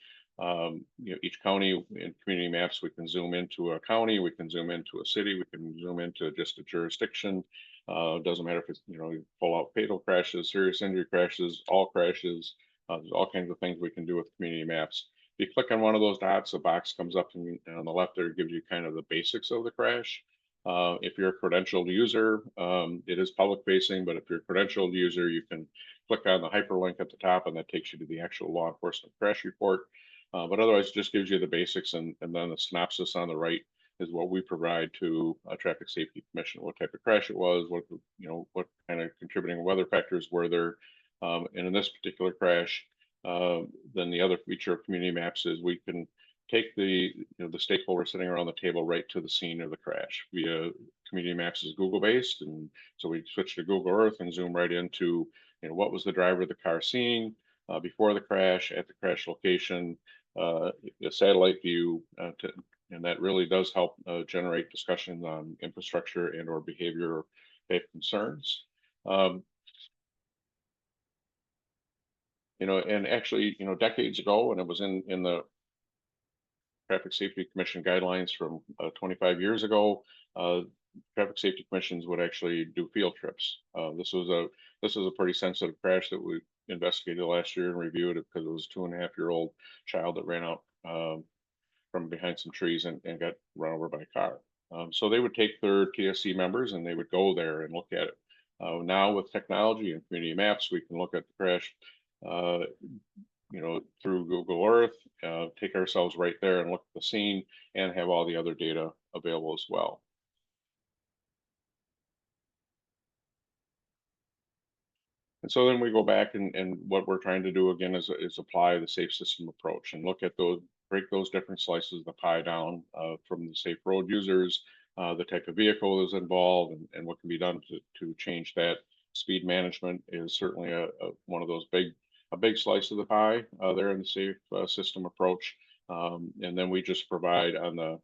Each county in community maps, we can zoom into a county, we can zoom into a city, we can zoom into just a jurisdiction. It doesn't matter if it's, you pull out fatal crashes, serious injury crashes, all crashes. There's all kinds of things we can do with community maps. If you click on one of those dots, a box comes up, and on the left there gives you kind of the basics of the crash. If you're a credentialed user, it is public facing, but if you're a credentialed user, you can click on the hyperlink at the top, and that takes you to the actual law enforcement crash report. But otherwise, it just gives you the basics and then the synopsis on the right is what we provide to a traffic safety commission, what type of crash it was, what kind of contributing weather factors were there. And in this particular crash, then the other feature of community maps is we can take the stakeholders sitting around the table right to the scene of the crash. Via community maps is Google based, and so we switch to Google Earth and zoom right into what was the driver of the car seeing before the crash, at the crash location, a satellite view, and that really does help generate discussions on infrastructure and or behavior type concerns. And actually, decades ago, when it was in the Traffic Safety Commission guidelines from 25 years ago, traffic safety commissions would actually do field trips. This was a pretty sensitive crash that we investigated last year and reviewed it because it was a 2.5-year-old child that ran out from behind some trees and got run over by a car. So they would take their TSC members and they would go there and look at it. Now with technology and community maps, we can look at the crash through Google Earth, take ourselves right there and look at the scene and have all the other data available as well. And so then we go back and what we're trying to do again is apply the safe system approach and look at break those different slices of the pie down from the safe road users, the type of vehicle is involved, and what can be done to change that. Speed management is certainly one of those a big slice of the pie there in the safe system approach. And then we just provide on the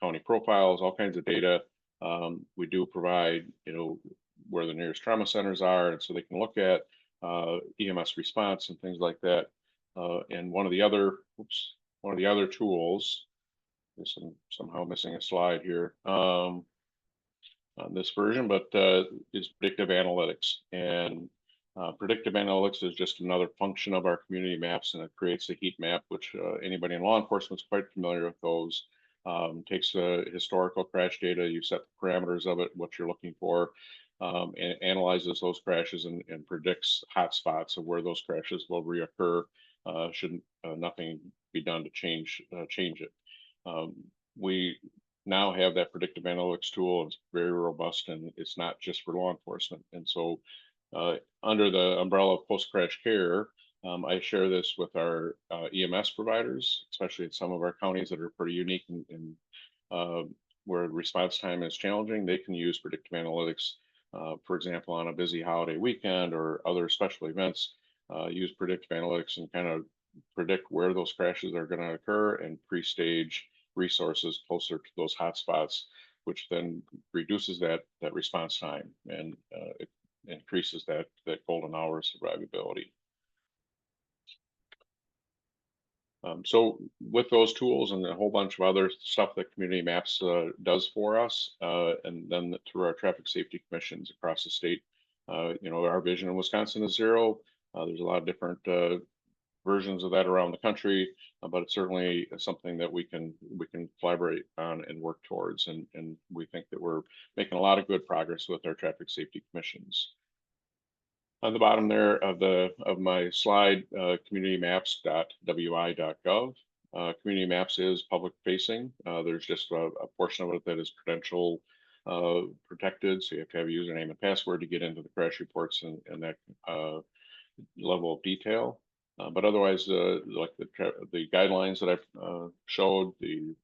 county profiles, all kinds of data. We do provide, where the nearest trauma centers are, and so they can look at EMS response and things like that. And one of the other tools is somehow missing a slide here on this version, but is predictive analytics. And predictive analytics is just another function of our community maps, and it creates a heat map, which anybody in law enforcement is quite familiar with those. Takes the historical crash data, you set the parameters of it, what you're looking for, and analyzes those crashes and predicts hotspots of where those crashes will reoccur should nothing be done to change it. We now have that predictive analytics tool. It's very robust, and it's not just for law enforcement. And so under the umbrella of post-crash care, I share this with our EMS providers, especially in some of our counties that are pretty unique and where response time is challenging. They can use predictive analytics, for example, on a busy holiday weekend or other special events, use predictive analytics and kind of predict where those crashes are going to occur and pre-stage resources closer to those hotspots, which then reduces that response time and it increases that golden hour survivability. So with those tools and a whole bunch of other stuff that Community Maps does for us, and then through our traffic safety commissions across the state, our vision in Wisconsin is zero. There's a lot of different versions of that around the country, but it's certainly something that we can collaborate on and work towards. And we think that we're making a lot of good progress with our traffic safety commissions. On the bottom there of my slide, communitymaps.wi.gov. Community Maps is public facing. There's just a portion of it that is credential protected, so you have to have a username and password to get into the crash reports and that level of detail. But otherwise, like the guidelines that I've showed, the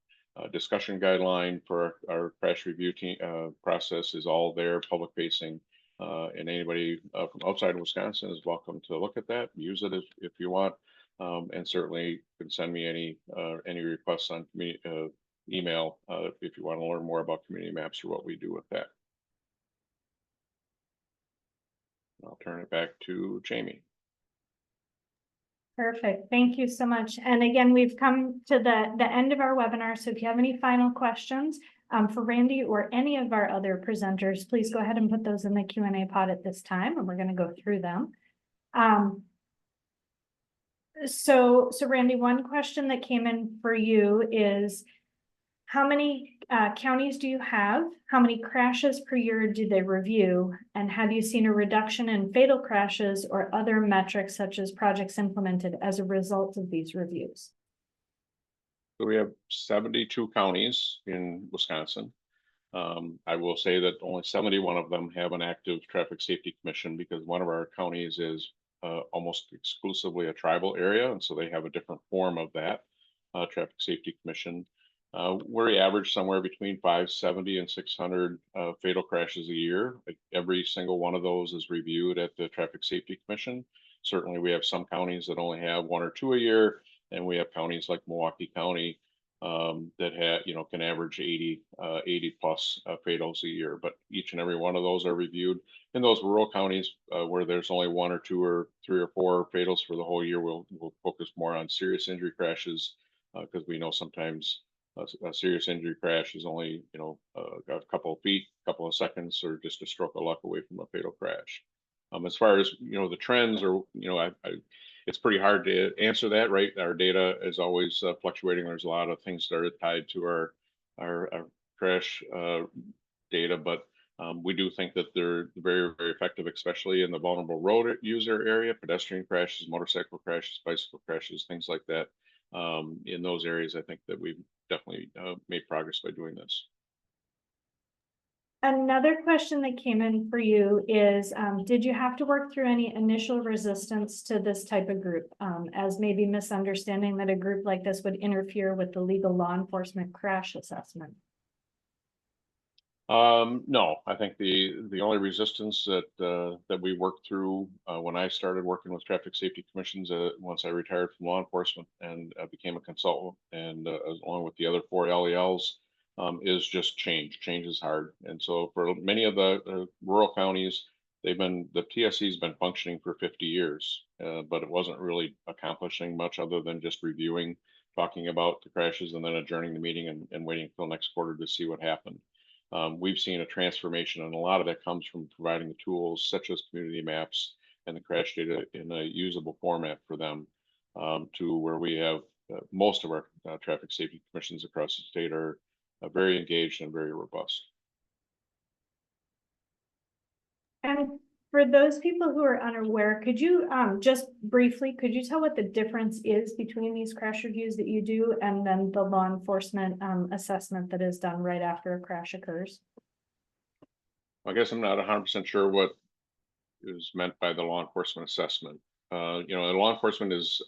discussion guideline for our crash review team process is all there, public facing. And anybody from outside of Wisconsin is welcome to look at that, use it if you want, and certainly can send me any requests on email if you want to learn more about Community Maps or what we do with that. I'll turn it back to Jamie. Perfect. Thank you so much. And again, we've come to the end of our webinar. So if you have any final questions for Randy or any of our other presenters, please go ahead and put those in the Q&A pod at this time, and we're going to go through them. So Randy, one question that came in for you is, how many counties do you have? How many crashes per year do they review? And have you seen a reduction in fatal crashes or other metrics such as projects implemented as a result of these reviews? So we have 72 counties in Wisconsin. I will say that only 71 of them have an active traffic safety commission because one of our counties is almost exclusively a tribal area, and so they have a different form of that traffic safety commission. We average somewhere between 570 and 600 fatal crashes a year. Like, every single one of those is reviewed at the Traffic Safety Commission. Certainly, we have some counties that only have 1 or 2 a year, and we have counties like Milwaukee County that have, can average 80 plus fatals a year. But each and every one of those are reviewed. In those rural counties where there's only 1 or 2 or 3 or 4 fatals for the whole year, we'll focus more on serious injury crashes because we know sometimes a serious injury crash is only, a couple of feet, couple of seconds, or just a stroke of luck away from a fatal crash. As far as, the trends or, it's pretty hard to answer that, right? Our data is always fluctuating. There's a lot of things that are tied to our crash data, but we do think that they're very, very effective, especially in the vulnerable road user area, pedestrian crashes, motorcycle crashes, bicycle crashes, things like that. In those areas, I think that we've definitely made progress by doing this. Another question that came in for you is, did you have to work through any initial resistance to this type of group, as maybe misunderstanding that a group like this would interfere with the legal law enforcement crash assessment? No, I think the only resistance that we worked through when I started working with traffic safety commissions once I retired from law enforcement and became a consultant, and along with the other 4 LELs, is just change. Change is hard, and so for many of the rural counties, the TSC's been functioning for 50 years, but it wasn't really accomplishing much other than just reviewing, talking about the crashes, and then adjourning the meeting and waiting until next quarter to see what happened. We've seen a transformation, and a lot of that comes from providing the tools such as community maps and the crash data in a usable format for them, to where we have most of our traffic safety commissions across the state are very engaged and very robust. And for those people who are unaware, could you just briefly, could you tell what the difference is between these crash reviews that you do and then the law enforcement assessment that is done right after a crash occurs? I guess I'm not 100% sure what is meant by the law enforcement assessment. The law enforcement is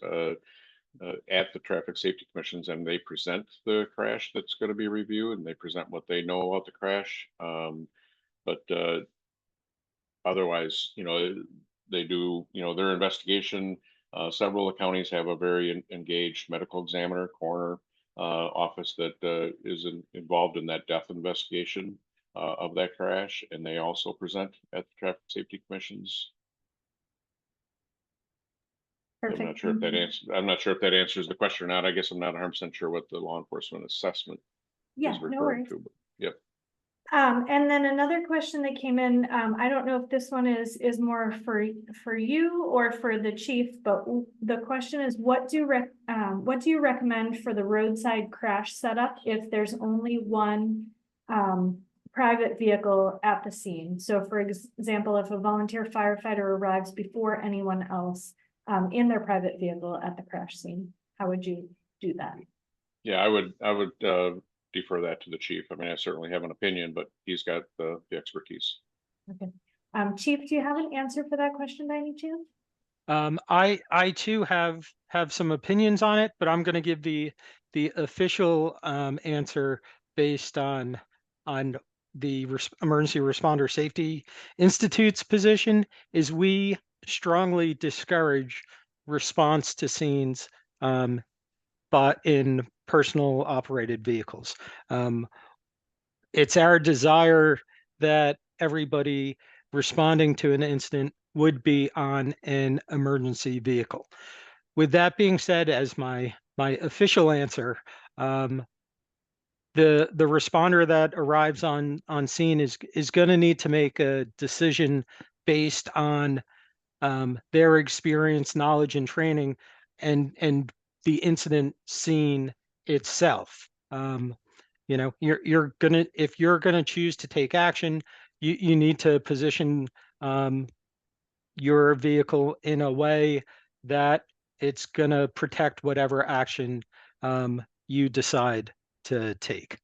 at the traffic safety commissions, and they present the crash that's going to be reviewed, and they present what they know about the crash. But otherwise, they do, their investigation. Several of the counties have a very engaged medical examiner, coroner office that is involved in that death investigation of that crash, and they also present at the traffic safety commissions. Perfect. I'm not sure if that answers the question or not. I guess I'm not 100% sure what the law enforcement assessment Yeah, is no referring worries. to. But yep. And then another question that came in, I don't know if this one is more for you or for the chief, but the question is, what do you recommend for the roadside crash setup if there's only one private vehicle at the scene? So for example, if a volunteer firefighter arrives before anyone else in their private vehicle at the crash scene, how would you do that? Yeah, I would defer that to the chief. I mean, I certainly have an opinion, but he's got the expertise. Okay. Chief, do you have an answer for that question by any chance? I too have some opinions on it, but I'm going to give the official answer based on the Emergency Responder Safety Institute's position. Is we strongly discourage response to scenes, but in personal operated vehicles. It's our desire that everybody responding to an incident would be on an emergency vehicle. With that being said, as my official answer, the responder that arrives on scene is going to need to make a decision based on their experience, knowledge, and training, and the incident scene itself. If you're gonna choose to take action, you need to position your vehicle in a way that it's gonna protect whatever action you decide to take.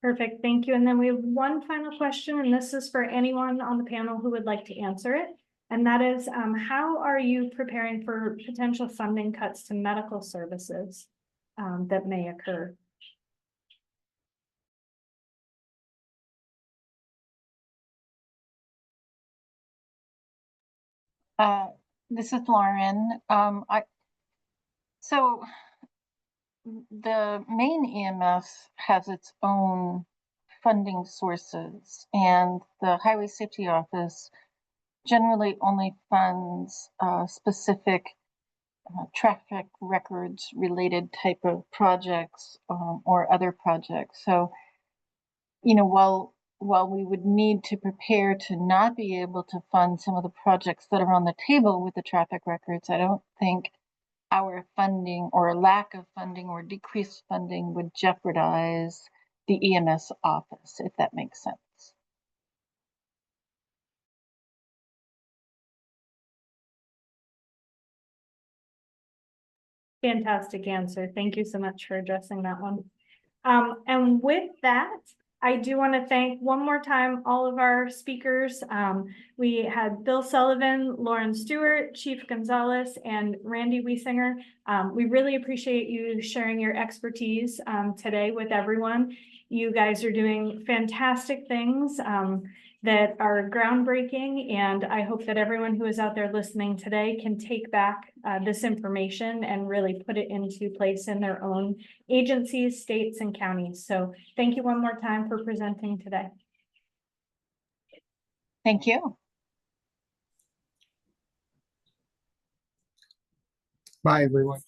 Perfect, thank you. And then we have one final question, and this is for anyone on the panel who would like to answer it. And that is, how are you preparing for potential funding cuts to medical services that may occur? This is Lauren. So the Maine EMS has its own funding sources, and the Highway Safety Office generally only funds specific traffic records related type of projects or other projects. So, you know, while we would need to prepare to not be able to fund some of the projects that are on the table with the traffic records, I don't think our funding or lack of funding or decreased funding would jeopardize the EMS office, if that makes sense. Fantastic answer. Thank you so much for addressing that one. And with that, I do want to thank one more time all of our speakers. We had Bill Sullivan, Lauren Stewart, Chief Gonzalez, and Randy Wiesinger. We really appreciate you sharing your expertise today with everyone. You guys are doing fantastic things that are groundbreaking, and I hope that everyone who is out there listening today can take back this information and really put it into place in their own agencies, states, and counties. So thank you one more time for presenting today. Thank you. Bye, everyone.